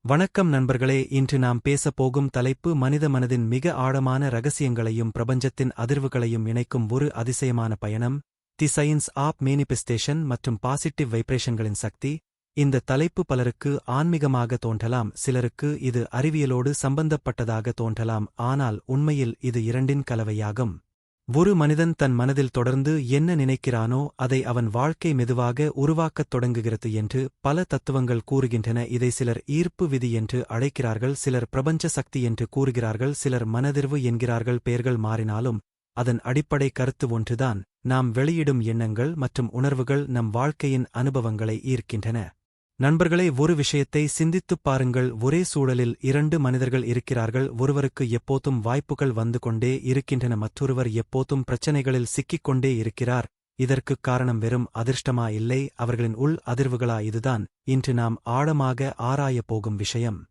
வணக்கம் நண்பர்களே, இன்று நாம் பேசப் போகும் தலைப்பு மனித மனதின் மிக ஆழமான ரகசியங்களையும் பிரபஞ்சத்தின் அதிர்வுகளையும் இணைக்கும் ஒரு அதிசயமான பயணம். தி சயின்ஸ் ஆப் மேனிஃபெஸ்டேஷன் மற்றும் பாசிட்டிவ் வைப்ரேஷன்களின் சக்தி. இந்த தலைப்பு பலருக்கு ஆன்மீகமாக தோன்றலாம், சிலருக்கு இது அறிவியலோடு சம்பந்தப்பட்டதாக தோன்றலாம், ஆனால் உண்மையில் இது இரண்டின் கலவையாகும். ஒரு மனிதன் தன் மனதில் தொடர்ந்து என்ன நினைக்கிறானோ அதை அவன் வாழ்க்கை மெதுவாக உருவாக்கத் தொடங்குகிறது என்று பல தத்துவங்கள் கூறுகின்றன. இதை சிலர் ஈர்ப்பு விதி என்று அழைக்கிறார்கள், சிலர் பிரபஞ்ச சக்தி என்று கூறுகிறார்கள், சிலர் மனதிர்வு என்கிறார்கள். பெயர்கள் மாறினாலும் அதன் அடிப்படை கருத்து ஒன்றுதான். நாம் வெளியிடும் எண்ணங்கள் மற்றும் உணர்வுகள் நம் வாழ்க்கையின் அனுபவங்களை ஈர்க்கின்றன. நண்பர்களே, ஒரு விஷயத்தை சிந்தித்துப் பாருங்கள். ஒரே சூழலில் இரண்டு மனிதர்கள் இருக்கிறார்கள். ஒருவருக்கு எப்போதும் வாய்ப்புகள் வந்து கொண்டே இருக்கின்றன, மற்றொருவர் எப்போதும் பிரச்சனைகளில் சிக்கிக் கொண்டே இருக்கிறார். இதற்குக் காரணம் வெறும் அதிர்ஷ்டமா? இல்லை, அவர்களின் உள் அதிர்வுகளா? இதுதான் இன்று நாம் ஆழமாக ஆராயப் போகும் விஷயம்.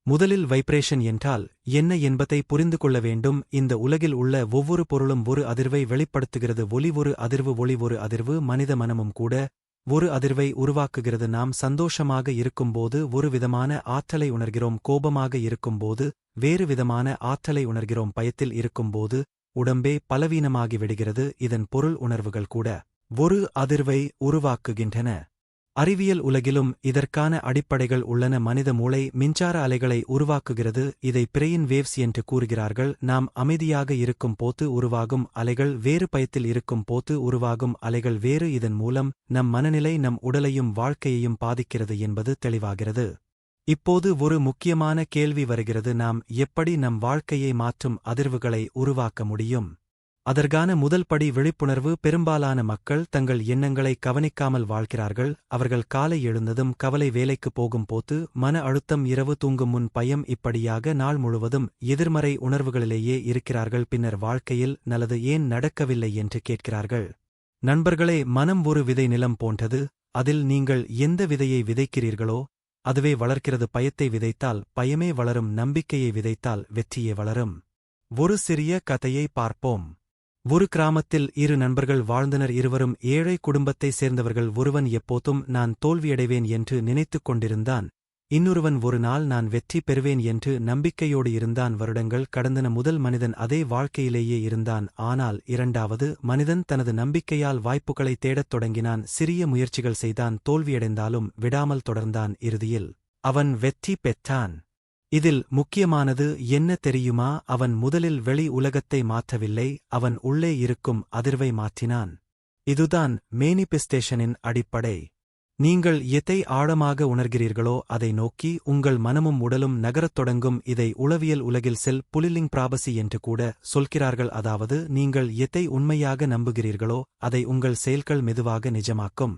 முதலில் வைப்ரேஷன் என்றால் என்ன என்பதை புரிந்து கொள்ள வேண்டும். இந்த உலகில் உள்ள ஒவ்வொரு பொருளும் ஒரு அதிர்வை வெளிப்படுத்துகிறது. ஒலி ஒரு அதிர்வு, ஒளி ஒரு அதிர்வு, மனித மனமும் கூட ஒரு அதிர்வை உருவாக்குகிறது. நாம் சந்தோஷமாக இருக்கும்போது ஒரு விதமான ஆற்றலை உணர்கிறோம், கோபமாக இருக்கும்போது வேறு விதமான ஆற்றலை உணர்கிறோம், பயத்தில் இருக்கும்போது உடம்பே பலவீனமாகி விடுகிறது. இதன் பொருள் உணர்வுகள் கூட ஒரு அதிர்வை உருவாக்குகின்றன. அறிவியல் உலகிலும் இதற்கான அடிப்படைகள் உள்ளன. மனித மூளை மின்சார அலைகளை உருவாக்குகிறது. இதை பிரெயின் வேவ்ஸ் என்று கூறுகிறார்கள். நாம் அமைதியாக இருக்கும் போது உருவாகும் அலைகள் வேறு, பயத்தில் இருக்கும் போது உருவாகும் அலைகள் வேறு. இதன் மூலம் நம் மனநிலை நம் உடலையும் வாழ்க்கையையும் பாதிக்கிறது என்பது தெளிவாகிறது. இப்போது ஒரு முக்கியமான கேள்வி வருகிறது. நாம் எப்படி நம் வாழ்க்கையை மாற்றும் அதிர்வுகளை உருவாக்க முடியும்? அதற்கான முதல் படி விழிப்புணர்வு. பெரும்பாலான மக்கள் தங்கள் எண்ணங்களை கவனிக்காமல் வாழ்கிறார்கள். அவர்கள் காலை எழுந்ததும் கவலை, வேலைக்கு போகும் போது மன அழுத்தம், இரவு தூங்கும் முன் பயம், இப்படியாக நாள் முழுவதும் எதிர்மறை உணர்வுகளிலேயே இருக்கிறார்கள். பின்னர் வாழ்க்கையில் நல்லது ஏன் நடக்கவில்லை என்று கேட்கிறார்கள். நண்பர்களே, மனம் ஒரு விதை நிலம் போன்றது. அதில் நீங்கள் எந்த விதையை விதைக்கிறீர்களோ அதுவே வளர்க்கிறது. பயத்தை விதைத்தால் பயமே வளரும், நம்பிக்கையை விதைத்தால் வெற்றியே வளரும். ஒரு சிறிய கதையை பார்ப்போம். ஒரு கிராமத்தில் இரு நண்பர்கள் வாழ்ந்தனர். இருவரும் ஏழை குடும்பத்தைச் சேர்ந்தவர்கள். ஒருவன் எப்போதும் நான் தோல்வியடைவேன் என்று நினைத்துக் கொண்டிருந்தான். இன்னொருவன் ஒரு நாள் நான் வெற்றி பெறுவேன் என்று நம்பிக்கையோடு இருந்தான். வருடங்கள் கடந்தன. முதல் மனிதன் அதே வாழ்க்கையிலேயே இருந்தான். ஆனால் இரண்டாவது மனிதன் தனது நம்பிக்கையால் வாய்ப்புகளை தேடத் தொடங்கினான். சிறிய முயற்சிகள் செய்தான், தோல்வியடைந்தாலும் விடாமல் தொடர்ந்தான். இறுதியில் அவன் வெற்றி பெற்றான். இதில் முக்கியமானது என்ன தெரியுமா? அவன் முதலில் வெளி உலகத்தை மாற்றவில்லை, அவன் உள்ளே இருக்கும் அதிர்வை மாற்றினான். இதுதான் மேனிஃபெஸ்டேஷனின் அடிப்படை. நீங்கள் எதை ஆழமாக உணர்கிறீர்களோ அதை நோக்கி உங்கள் மனமும் உடலும் நகரத் தொடங்கும். இதை உளவியல் உலகில் செல் புலிலிங் பிராபசி என்று கூட சொல்கிறார்கள். அதாவது நீங்கள் எதை உண்மையாக நம்புகிறீர்களோ அதை உங்கள் செயல்கள் மெதுவாக நிஜமாக்கும்.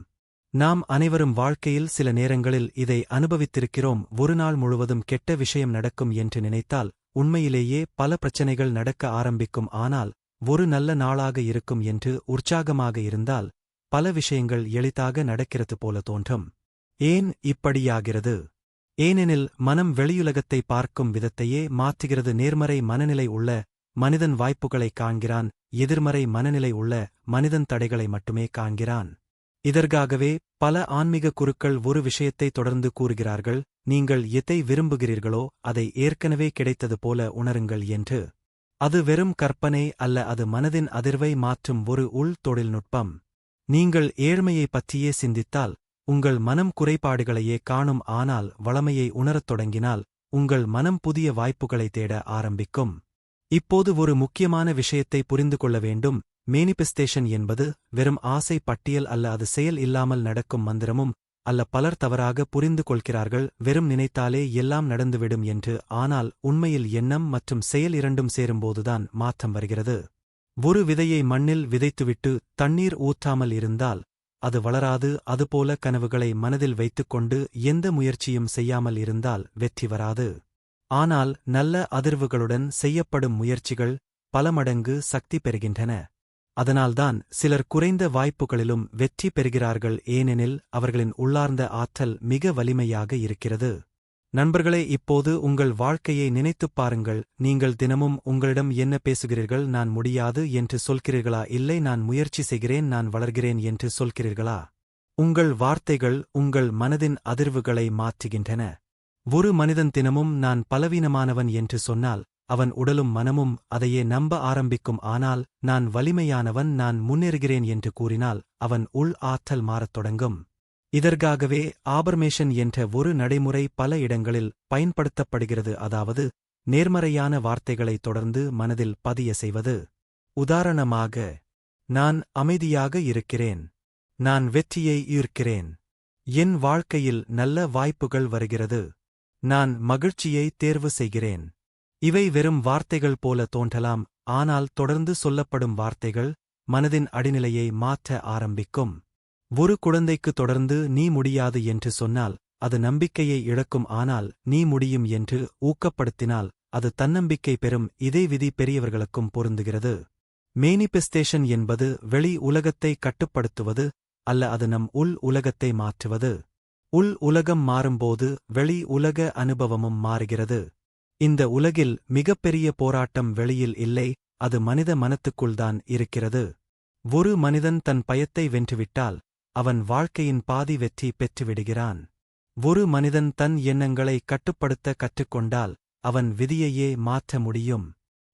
நாம் அனைவரும் வாழ்க்கையில் சில நேரங்களில் இதை அனுபவித்திருக்கிறோம். ஒரு நாள் முழுவதும் கெட்ட விஷயம் நடக்கும் என்று நினைத்தால் உண்மையிலேயே பல பிரச்சனைகள் நடக்க ஆரம்பிக்கும். ஆனால் ஒரு நல்ல நாளாக இருக்கும் என்று உற்சாகமாக இருந்தால் பல விஷயங்கள் எளிதாக நடக்கிறது போல தோன்றும். ஏன் இப்படியாகிறது? ஏனெனில் மனம் வெளியுலகத்தை பார்க்கும் விதத்தையே மாற்றுகிறது. நேர்மறை மனநிலை உள்ள மனிதன் வாய்ப்புகளை காண்கிறான், எதிர்மறை மனநிலை உள்ள மனிதன் தடைகளை மட்டுமே காண்கிறான். இதற்காகவே பல ஆன்மீக குருக்கள் ஒரு விஷயத்தை தொடர்ந்து கூறுகிறார்கள், நீங்கள் எதை விரும்புகிறீர்களோ அதை ஏற்கனவே கிடைத்தது போல உணருங்கள் என்று. அது வெறும் கற்பனை அல்ல, அது மனதின் அதிர்வை மாற்றும் ஒரு உள் தொழில்நுட்பம். நீங்கள் ஏழ்மையை பற்றியே சிந்தித்தால் உங்கள் மனம் குறைபாடுகளையே காணும், ஆனால் வளமையை உணரத் தொடங்கினால் உங்கள் மனம் புதிய வாய்ப்புகளை தேட ஆரம்பிக்கும். இப்போது ஒரு முக்கியமான விஷயத்தை புரிந்து கொள்ள வேண்டும். மேனிஃபெஸ்டேஷன் என்பது வெறும் ஆசை பட்டியல் அல்ல, அது செயல் இல்லாமல் நடக்கும் மந்திரமும் அல்ல. பலர் தவறாக புரிந்து கொள்கிறார்கள், வெறும் நினைத்தாலே எல்லாம் நடந்துவிடும் என்று. ஆனால் உண்மையில் எண்ணம் மற்றும் செயல் இரண்டும் சேரும்போதுதான் மாற்றம் வருகிறது. ஒரு விதையை மண்ணில் விதைத்துவிட்டு தண்ணீர் ஊற்றாமல் இருந்தால் அது வளராது. அதுபோல கனவுகளை மனதில் வைத்துக்கொண்டு எந்த முயற்சியும் செய்யாமல் இருந்தால் வெற்றி வராது. ஆனால் நல்ல அதிர்வுகளுடன் செய்யப்படும் முயற்சிகள் பல மடங்கு சக்தி பெறுகின்றன. அதனால்தான் சிலர் குறைந்த வாய்ப்புகளிலும் வெற்றி பெறுகிறார்கள், ஏனெனில் அவர்களின் உள்ளார்ந்த ஆற்றல் மிக வலிமையாக இருக்கிறது. நண்பர்களே, இப்போது உங்கள் வாழ்க்கையை நினைத்துப் பாருங்கள். நீங்கள் தினமும் உங்களிடம் என்ன பேசுகிறீர்கள்? நான் முடியாது என்று சொல்கிறீர்களா? இல்லை, நான் முயற்சி செய்கிறேன், நான் வளர்கிறேன் என்று சொல்கிறீர்களா? உங்கள் வார்த்தைகள் உங்கள் மனதின் அதிர்வுகளை மாற்றுகின்றன. ஒரு மனிதன் தினமும் நான் பலவீனமானவன் என்று சொன்னால் அவன் உடலும் மனமும் அதையே நம்ப ஆரம்பிக்கும். ஆனால் நான் வலிமையானவன், நான் முன்னேறுகிறேன் என்று கூறினால் அவன் உள் ஆற்றல் மாறத் தொடங்கும். இதற்காகவே ஆபர்மேஷன் என்ற ஒரு நடைமுறை பல இடங்களில் பயன்படுத்தப்படுகிறது. அதாவது நேர்மறையான வார்த்தைகளை தொடர்ந்து மனதில் பதிய செய்வது. உதாரணமாக, நான் அமைதியாக இருக்கிறேன், நான் வெற்றியை ஈர்க்கிறேன், என் வாழ்க்கையில் நல்ல வாய்ப்புகள் வருகிறது, நான் மகிழ்ச்சியை தேர்வு செய்கிறேன். இவை வெறும் வார்த்தைகள் போல தோன்றலாம், ஆனால் தொடர்ந்து சொல்லப்படும் வார்த்தைகள் மனதின் அடிநிலையை மாற்ற ஆரம்பிக்கும். ஒரு குழந்தைக்கு தொடர்ந்து நீ முடியாது என்று சொன்னால் அது நம்பிக்கையை இழக்கும். ஆனால் நீ முடியும் என்று ஊக்கப்படுத்தினால் அது தன்னம்பிக்கை பெறும். இதே விதி பெரியவர்களுக்கும் பொருந்துகிறது. மேனிபெஸ்டேஷன் என்பது வெளி உலகத்தை கட்டுப்படுத்துவது அல்ல, அது நம் உள் உலகத்தை மாற்றுவது. உள் உலகம் மாறும்போது வெளி உலக அனுபவமும் மாறுகிறது. இந்த உலகில் மிகப்பெரிய போராட்டம் வெளியில் இல்லை, அது மனித மனத்துக்குள்தான் இருக்கிறது. ஒரு மனிதன் தன் பயத்தை வென்றுவிட்டால் அவன் வாழ்க்கையின் பாதி வெற்றி பெற்றுவிடுகிறான். ஒரு மனிதன் தன் எண்ணங்களை கட்டுப்படுத்த கற்றுக்கொண்டால் அவன் விதியையே மாற்ற முடியும்.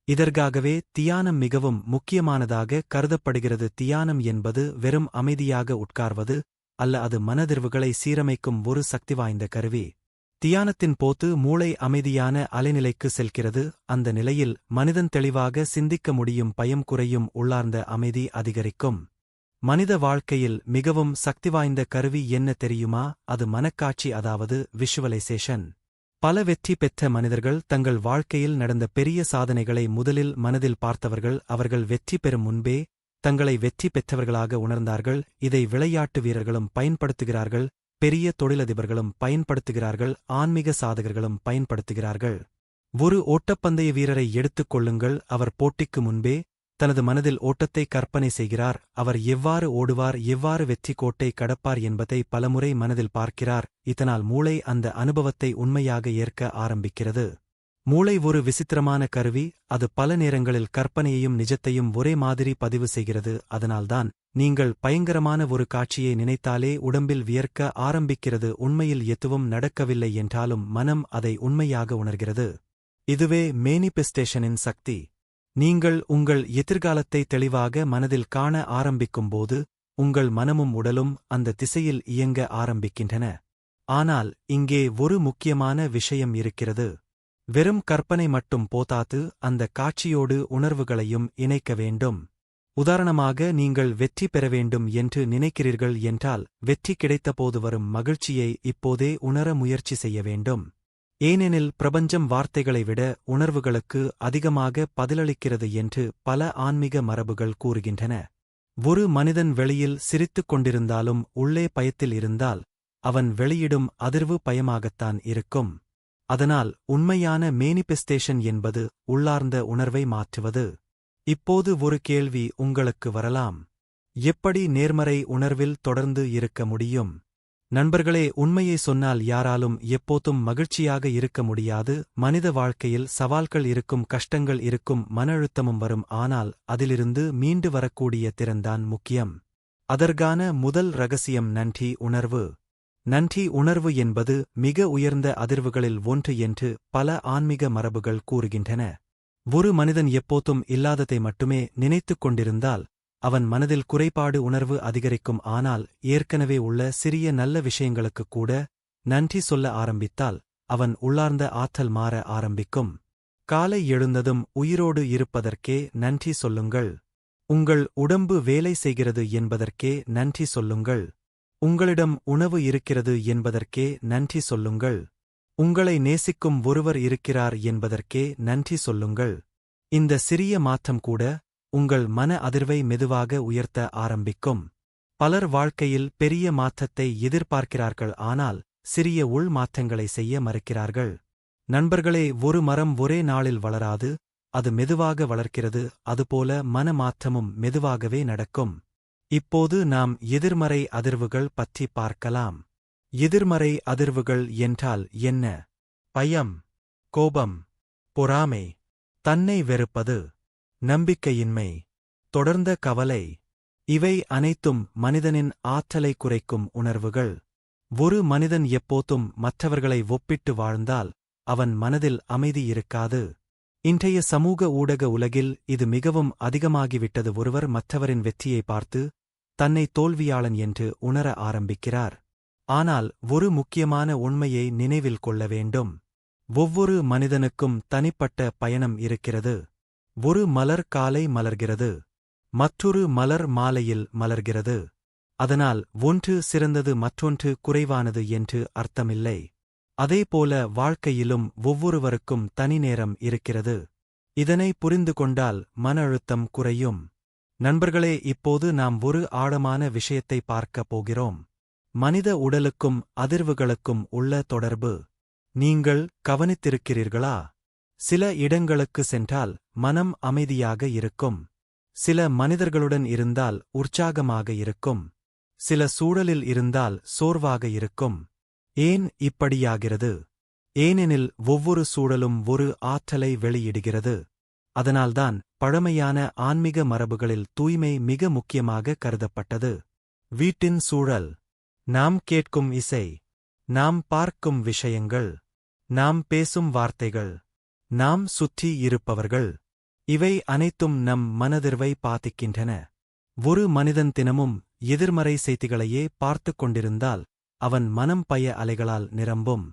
இதற்காகவே தியானம் மிகவும் முக்கியமானதாக கருதப்படுகிறது. தியானம் என்பது வெறும் அமைதியாக உட்கார்வது அல்ல, அது மனதிர்வுகளை சீரமைக்கும் ஒரு சக்திவாய்ந்த கருவி. தியானத்தின் போது மூளை அமைதியான அலைநிலைக்கு செல்கிறது. அந்த நிலையில் மனிதன் தெளிவாக சிந்திக்க முடியும், பயம் குறையும், உள்ளார்ந்த அமைதி அதிகரிக்கும். மனித வாழ்க்கையில் மிகவும் சக்திவாய்ந்த கருவி என்ன தெரியுமா? அது மனக்காட்சி, அதாவது விஷுவலைசேஷன். பல வெற்றி பெற்ற மனிதர்கள் தங்கள் வாழ்க்கையில் நடந்த பெரிய சாதனைகளை முதலில் மனதில் பார்த்தவர்கள். அவர்கள் வெற்றி பெறும் முன்பே தங்களை வெற்றி பெற்றவர்களாக உணர்ந்தார்கள். இதை விளையாட்டு வீரர்களும் பயன்படுத்துகிறார்கள், பெரிய தொழிலதிபர்களும் பயன்படுத்துகிறார்கள், ஆன்மீக சாதகர்களும் பயன்படுத்துகிறார்கள். ஒரு ஓட்டப்பந்தய வீரரை எடுத்துக் கொள்ளுங்கள். அவர் போட்டிக்கு முன்பே தனது மனதில் ஓட்டத்தை கற்பனை செய்கிறார். அவர் எவ்வாறு ஓடுவார், எவ்வாறு வெற்றி கோட்டை கடப்பார் என்பதை பலமுறை மனதில் பார்க்கிறார். இதனால் மூளை அந்த அனுபவத்தை உண்மையாக ஏற்க ஆரம்பிக்கிறது. மூளை ஒரு விசித்திரமான கருவி. அது பல நேரங்களில் கற்பனையையும் நிஜத்தையும் ஒரே மாதிரி பதிவு செய்கிறது. அதனால்தான் நீங்கள் பயங்கரமான ஒரு காட்சியை நினைத்தாலே உடம்பில் வியர்க்க ஆரம்பிக்கிறது. உண்மையில் எதுவும் நடக்கவில்லை என்றாலும் மனம் அதை உண்மையாக உணர்கிறது. இதுவே மேனிபெஸ்டேஷனின் சக்தி. நீங்கள் உங்கள் எதிர்காலத்தை தெளிவாக மனதில் காண ஆரம்பிக்கும்போது உங்கள் மனமும் உடலும் அந்த திசையில் இயங்க ஆரம்பிக்கின்றன. ஆனால் இங்கே ஒரு முக்கியமான விஷயம் இருக்கிறது. வெறும் கற்பனை மட்டும் போதாது, அந்த காட்சியோடு உணர்வுகளையும் இணைக்க வேண்டும். உதாரணமாக, நீங்கள் வெற்றி பெற வேண்டும் என்று நினைக்கிறீர்கள் என்றால் வெற்றி கிடைத்தபோது வரும் மகிழ்ச்சியை இப்போதே உணர முயற்சி செய்ய வேண்டும். ஏனெனில் பிரபஞ்சம் வார்த்தைகளை விட உணர்வுகளுக்கு அதிகமாக பதிலளிக்கிறது என்று பல ஆன்மீக மரபுகள் கூறுகின்றன. ஒரு மனிதன் வெளியில் சிரித்துக் கொண்டிருந்தாலும் உள்ளே பயத்தில் இருந்தால் அவன் வெளியிடும் அதிர்வு பயமாகத்தான் இருக்கும். அதனால் உண்மையான மேனிபெஸ்டேஷன் என்பது உள்ளார்ந்த உணர்வை மாற்றுவது. இப்போது ஒரு கேள்வி உங்களுக்கு வரலாம். எப்படி நேர்மறை உணர்வில் தொடர்ந்து இருக்க முடியும்? நண்பர்களே, உண்மையை சொன்னால் யாராலும் எப்போதும் மகிழ்ச்சியாக இருக்க முடியாது. மனித வாழ்க்கையில் சவால்கள் இருக்கும், கஷ்டங்கள் இருக்கும், மன அழுத்தமும் வரும். ஆனால் அதிலிருந்து மீண்டு வரக்கூடிய திறன்தான் முக்கியம். அதற்கான முதல் ரகசியம் நன்றி உணர்வு. நன்றி உணர்வு என்பது மிக உயர்ந்த அதிர்வுகளில் ஒன்று என்று பல ஆன்மீக மரபுகள் கூறுகின்றன. ஒரு மனிதன் எப்போதும் இல்லாததை மட்டுமே நினைத்துக் கொண்டிருந்தால் அவன் மனதில் குறைபாடு உணர்வு அதிகரிக்கும். ஆனால் ஏற்கனவே உள்ள சிறிய நல்ல விஷயங்களுக்குக் கூட நன்றி சொல்ல ஆரம்பித்தால் அவன் உள்ளார்ந்த ஆற்றல் மாற ஆரம்பிக்கும். காலை எழுந்ததும் உயிரோடு இருப்பதற்கே நன்றி சொல்லுங்கள். உங்கள் உடம்பு வேலை செய்கிறது என்பதற்கே நன்றி சொல்லுங்கள். உங்களிடம் உணவு இருக்கிறது என்பதற்கே நன்றி சொல்லுங்கள். உங்களை நேசிக்கும் ஒருவர் இருக்கிறார் என்பதற்கே நன்றி சொல்லுங்கள். இந்த சிறிய மாற்றம் கூட உங்கள் மன அதிர்வை மெதுவாக உயர்த்த ஆரம்பிக்கும். பலர் வாழ்க்கையில் பெரிய மாற்றத்தை எதிர்பார்க்கிறார்கள், ஆனால் சிறிய உள் மாற்றங்களை செய்ய மறுக்கிறார்கள். நண்பர்களே, ஒரு மரம் ஒரே நாளில் வளராது, அது மெதுவாக வளர்க்கிறது. அதுபோல மன மாற்றமும் மெதுவாகவே நடக்கும். இப்போது நாம் எதிர்மறை அதிர்வுகள் பற்றி பார்க்கலாம். எதிர்மறை அதிர்வுகள் என்றால் என்ன? பயம், கோபம், பொறாமை, தன்னை வெறுப்பது, நம்பிக்கையின்மை, தொடர்ந்த கவலை. இவை அனைத்தும் மனிதனின் ஆற்றலை குறைக்கும் உணர்வுகள். ஒரு மனிதன் எப்போதும் மற்றவர்களை ஒப்பிட்டு வாழ்ந்தால் அவன் மனதில் அமைதி இருக்காது. இன்றைய சமூக ஊடக உலகில் இது மிகவும் அதிகமாகிவிட்டது. ஒருவர் மற்றவரின் வெற்றியை பார்த்து தன்னை தோல்வியாளன் என்று உணர ஆரம்பிக்கிறார். ஆனால் ஒரு முக்கியமான உண்மையை நினைவில் கொள்ள வேண்டும். ஒவ்வொரு மனிதனுக்கும் தனிப்பட்ட பயணம் இருக்கிறது. ஒரு மலர் காலை மலர்கிறது, மற்றொரு மலர் மாலையில் மலர்கிறது. அதனால் ஒன்று சிறந்தது மற்றொன்று குறைவானது என்று அர்த்தமில்லை. அதேபோல வாழ்க்கையிலும் ஒவ்வொருவருக்கும் தனி நேரம் இருக்கிறது. இதனை புரிந்து கொண்டால் மன அழுத்தம் குறையும். நண்பர்களே, இப்போது நாம் ஒரு ஆழமான விஷயத்தை பார்க்கப் போகிறோம். மனித உடலுக்கும் அதிர்வுகளுக்கும் உள்ள தொடர்பு. நீங்கள் கவனித்திருக்கிறீர்களா? சில இடங்களுக்கு சென்றால் மனம் அமைதியாக இருக்கும். சில மனிதர்களுடன் இருந்தால் உற்சாகமாக இருக்கும். சில சூழலில் இருந்தால் சோர்வாக இருக்கும். ஏன் இப்படியாகிறது? ஏனெனில் ஒவ்வொரு சூழலும் ஒரு ஆற்றலை வெளியிடுகிறது. அதனால்தான் பழமையான ஆன்மீக மரபுகளில் தூய்மை மிக முக்கியமாக கருதப்பட்டது. வீட்டின் சூழல், நாம் கேட்கும் இசை, நாம் பார்க்கும் விஷயங்கள், நாம் பேசும் வார்த்தைகள், நாம் சுற்றி இருப்பவர்கள், இவை அனைத்தும் நம் மனதிர்வை பாதிக்கின்றன. ஒரு மனிதன் தினமும் எதிர்மறை செய்திகளையே பார்த்துக் கொண்டிருந்தால் அவன் மனம் பய அலைகளால் நிரம்பும்.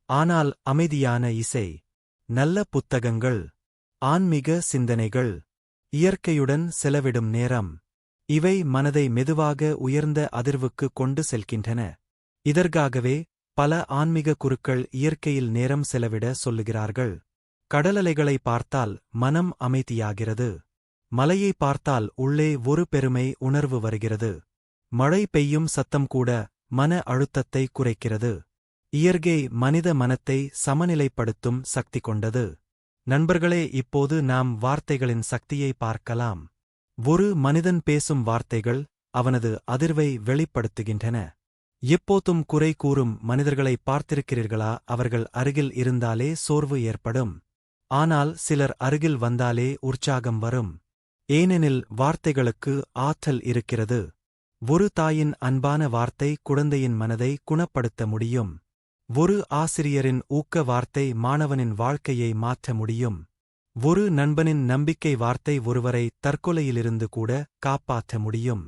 ஆனால் அமைதியான இசை, நல்ல புத்தகங்கள், ஆன்மீக சிந்தனைகள், இயற்கையுடன் செலவிடும் நேரம், இவை மனதை மெதுவாக உயர்ந்த அதிர்வுக்கு கொண்டு செல்கின்றன. இதற்காகவே பல ஆன்மீக குருக்கள் இயற்கையில் நேரம் செலவிட சொல்லுகிறார்கள். கடலலைகளை பார்த்தால் மனம் அமைதியாகிறது. மலையை பார்த்தால் உள்ளே ஒரு பெருமை உணர்வு வருகிறது. மழை பெய்யும் சத்தம் கூட மன அழுத்தத்தை குறைக்கிறது. இயற்கை மனித மனத்தை சமநிலைப்படுத்தும் சக்தி கொண்டது. நண்பர்களே, இப்போது நாம் வார்த்தைகளின் சக்தியை பார்க்கலாம். ஒரு மனிதன் பேசும் வார்த்தைகள் அவனது அதிர்வை வெளிப்படுத்துகின்றன. எப்போதும் குறை கூறும் மனிதர்களை பார்த்திருக்கிறீர்களா? அவர்கள் அருகில் இருந்தாலே சோர்வு ஏற்படும். ஆனால் சிலர் அருகில் வந்தாலே உற்சாகம் வரும். ஏனெனில் வார்த்தைகளுக்கு ஆற்றல் இருக்கிறது. ஒரு தாயின் அன்பான வார்த்தை குழந்தையின் மனதை குணப்படுத்த முடியும். ஒரு ஆசிரியரின் ஊக்க வார்த்தை மாணவனின் வாழ்க்கையை மாற்ற முடியும். ஒரு நண்பனின் நம்பிக்கை வார்த்தை ஒருவரை தற்கொலையிலிருந்து கூட காப்பாற்ற முடியும்.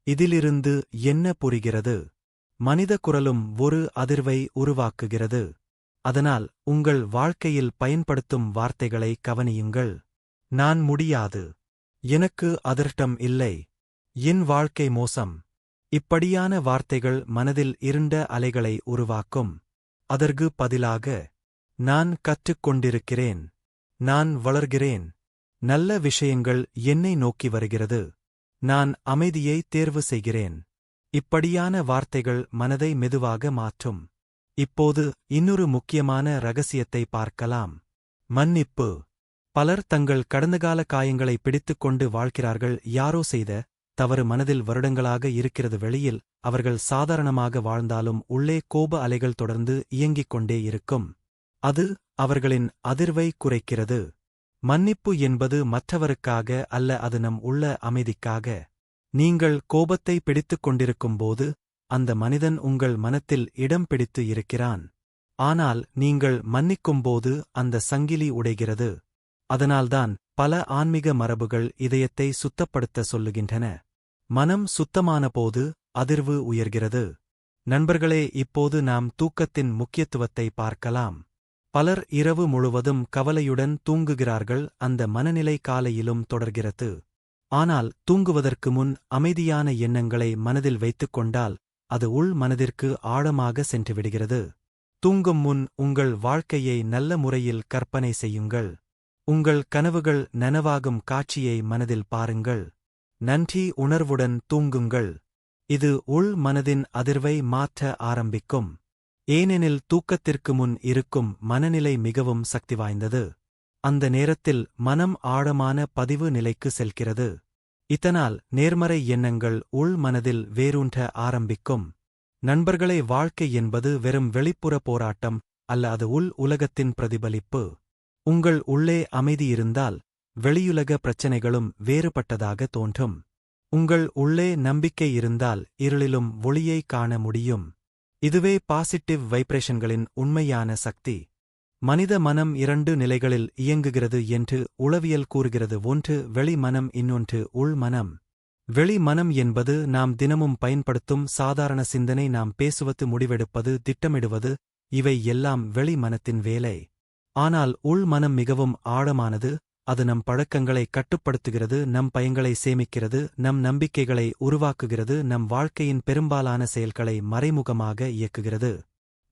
இதிலிருந்து என்ன புரிகிறது? மனித குரலும் ஒரு அதிர்வை உருவாக்குகிறது. அதனால் உங்கள் வாழ்க்கையில் பயன்படுத்தும் வார்த்தைகளை கவனியுங்கள். நான் முடியாது, எனக்கு அதிர்ஷ்டம் இல்லை, என் வாழ்க்கை மோசம். இப்படியான வார்த்தைகள் மனதில் இருண்ட அலைகளை உருவாக்கும். அதற்கு பதிலாக, நான் கற்றுக்கொண்டிருக்கிறேன், நான் வளர்கிறேன், நல்ல விஷயங்கள் என்னை நோக்கி வருகிறது, நான் அமைதியை தேர்வு செய்கிறேன். இப்படியான வார்த்தைகள் மனதை மெதுவாக மாற்றும். இப்போது இன்னொரு முக்கியமான ரகசியத்தை பார்க்கலாம். மன்னிப்பு. பலர் தங்கள் கடந்தகால காயங்களை பிடித்துக்கொண்டு வாழ்கிறார்கள். யாரோ செய்த தவறு மனதில் வருடங்களாக இருக்கிறது. வெளியில் அவர்கள் சாதாரணமாக வாழ்ந்தாலும் உள்ளே கோப அலைகள் தொடர்ந்து இயங்கிக் கொண்டே இருக்கும். அது அவர்களின் அதிர்வை குறைக்கிறது. மன்னிப்பு என்பது மற்றவருக்காக அல்ல, அது நம் உள்ள அமைதிக்காக. நீங்கள் கோபத்தை பிடித்துக் கொண்டிருக்கும்போது அந்த மனிதன் உங்கள் மனத்தில் இடம் பிடித்து இருக்கிறான். ஆனால் நீங்கள் மன்னிக்கும்போது அந்த சங்கிலி உடைகிறது. அதனால்தான் பல ஆன்மீக மரபுகள் இதயத்தை சுத்தப்படுத்த சொல்லுகின்றன. மனம் சுத்தமான போது அதிர்வு உயர்கிறது. நண்பர்களே, இப்போது நாம் தூக்கத்தின் முக்கியத்துவத்தை பார்க்கலாம். பலர் இரவு முழுவதும் கவலையுடன் தூங்குகிறார்கள். அந்த மனநிலை காலையிலும் தொடர்கிறது. ஆனால் தூங்குவதற்கு முன் அமைதியான எண்ணங்களை மனதில் வைத்துக் கொண்டால் அது உள் மனதிற்கு ஆழமாக சென்றுவிடுகிறது. தூங்கும் முன் உங்கள் வாழ்க்கையை நல்ல முறையில் கற்பனை செய்யுங்கள். உங்கள் கனவுகள் நனவாகும் காட்சியை மனதில் பாருங்கள். நன்றி உணர்வுடன் தூங்குங்கள். இது உள் மனதின் அதிர்வை மாற்ற ஆரம்பிக்கும். ஏனெனில் தூக்கத்திற்கு முன் இருக்கும் மனநிலை மிகவும் சக்தி வாய்ந்தது. அந்த நேரத்தில் மனம் ஆழமான பதிவு நிலைக்கு செல்கிறது. இதனால் நேர்மறை எண்ணங்கள் உள் மனதில் வேரூன்ற ஆரம்பிக்கும். நண்பர்களே, வாழ்க்கை என்பது வெறும் வெளிப்புற போராட்டம் அல்ல, அது உள் உலகத்தின் பிரதிபலிப்பு. உங்கள் உள்ளே அமைதி இருந்தால் வெளியுலக பிரச்சனைகளும் வேறுபட்டதாக தோன்றும். உங்கள் உள்ளே நம்பிக்கை இருந்தால் இருளிலும் ஒளியை காண முடியும். இதுவே பாசிட்டிவ் வைப்ரேஷன்களின் உண்மையான சக்தி. மனித மனம் 2 நிலைகளில் இயங்குகிறது என்று உளவியல் கூறுகிறது. ஒன்று வெளி மனம், இன்னொன்று உள் மனம். வெளி மனம் என்பது நாம் தினமும் பயன்படுத்தும் சாதாரண சிந்தனை, நாம் பேசுவது, முடிவெடுப்பது, திட்டமிடுவது, இவை எல்லாம் வெளி மனத்தின் வேலை. ஆனால் உள் மனம் மிகவும் ஆழமானது. அது நம் பழக்கங்களை கட்டுப்படுத்துகிறது, நம் பயங்களை சேமிக்கிறது, நம் நம்பிக்கைகளை உருவாக்குகிறது, நம் வாழ்க்கையின் பெரும்பாலான செயல்களை மறைமுகமாக இயக்குகிறது.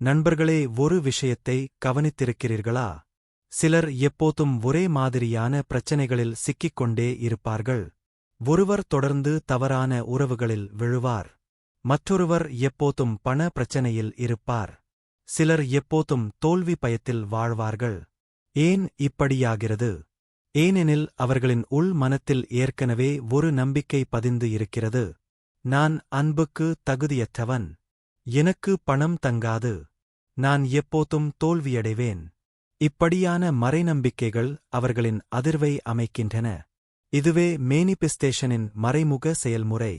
நண்பர்களே, ஒரு விஷயத்தை கவனித்திருக்கிறீர்களா? சிலர் எப்போதும் ஒரே மாதிரியான பிரச்சனைகளில் சிக்கிக்கொண்டே இருப்பார்கள். ஒருவர் தொடர்ந்து தவறான உறவுகளில் விழுவார். மற்றொருவர் எப்போதும் பண பிரச்சனையில் இருப்பார். சிலர் எப்போதும் தோல்வி பயத்தில் வாழ்வார்கள். ஏன் இப்படியாகிறது? ஏனெனில் அவர்களின் உள் மனத்தில் ஏற்கனவே ஒரு நம்பிக்கை பதிந்து இருக்கிறது. நான் அன்புக்கு தகுதியற்றவன். எனக்கு பணம் தங்காது. நான் எப்போதும் தோல்வியடைவேன். இப்படியான மறைநம்பிக்கைகள் அவர்களின் அதிர்வை அமைக்கின்றன. இதுவே மேனிபெஸ்டேஷனின் மறைமுக செயல்முறை.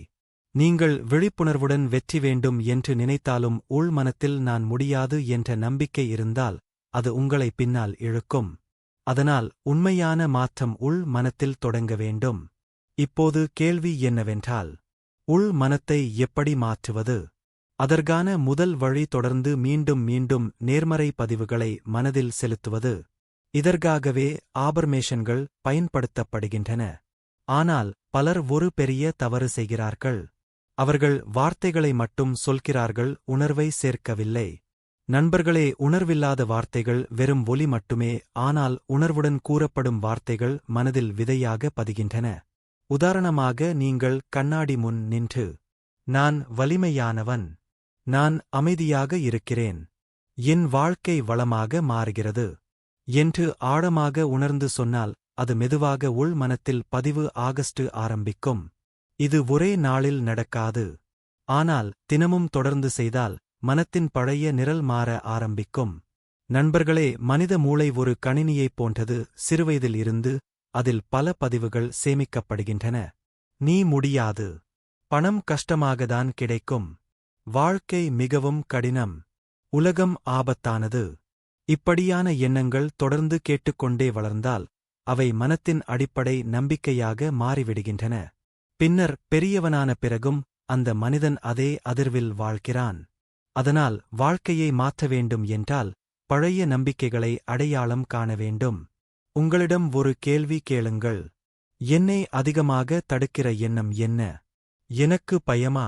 நீங்கள் விழிப்புணர்வுடன் வெற்றி வேண்டும் என்று நினைத்தாலும் உள் மனத்தில் நான் முடியாது என்ற நம்பிக்கை இருந்தால் அது உங்களை பின்னால் இழுக்கும். அதனால் உண்மையான மாற்றம் உள் மனத்தில் தொடங்க வேண்டும். இப்போது கேள்வி என்னவென்றால், உள் மனத்தை எப்படி மாற்றுவது? அதற்கான முதல் வழி தொடர்ந்து மீண்டும் மீண்டும் நேர்மறை பதிவுகளை மனதில் செலுத்துவது. இதற்காகவே ஆபர்மேஷன்கள் பயன்படுத்தப்படுகின்றன. ஆனால் பலர் ஒரு பெரிய தவறு செய்கிறார்கள். அவர்கள் வார்த்தைகளை மட்டும் சொல்கிறார்கள், உணர்வை சேர்க்கவில்லை. நண்பர்களே, உணர்வில்லாத வார்த்தைகள் வெறும் ஒலி மட்டுமே. ஆனால் உணர்வுடன் கூறப்படும் வார்த்தைகள் மனதில் விதையாக பதிகின்றன. உதாரணமாக, நீங்கள் கண்ணாடி முன் நின்று, நான் வலிமையானவன், நான் அமைதியாக இருக்கிறேன், என் வாழ்க்கை வளமாக மாறுகிறது என்று ஆழமாக உணர்ந்து சொன்னால் அது மெதுவாக உள் மனத்தில் பதிவு ஆரம்பிக்கும். இது ஒரே நாளில் நடக்காது. ஆனால் தினமும் தொடர்ந்து செய்தால் மனத்தின் பழைய நிரல் மாற ஆரம்பிக்கும். நண்பர்களே, மனித மூளை ஒரு கணினியைப் போன்றது. சிறுவயதில் இருந்து அதில் பல பதிவுகள் சேமிக்கப்படுகின்றன. நீ முடியாது, பணம் கஷ்டமாகத்தான் கிடைக்கும், வாழ்க்கை மிகவும் கடினம், உலகம் ஆபத்தானது. இப்படியான எண்ணங்கள் தொடர்ந்து கேட்டுக்கொண்டே வளர்ந்தால் அவை மனத்தின் அடிப்படை நம்பிக்கையாக மாறிவிடுகின்றன. பின்னர் பெரியவனான பிறகும் அந்த மனிதன் அதே அதிர்வில் வாழ்கிறான். அதனால் வாழ்க்கையை மாற்ற வேண்டும் என்றால் பழைய நம்பிக்கைகளை அடையாளம் காண வேண்டும். உங்களிடம் ஒரு கேள்வி கேளுங்கள். என்னை அதிகமாக தடுக்கிற எண்ணம் என்ன? எனக்கு பயமா?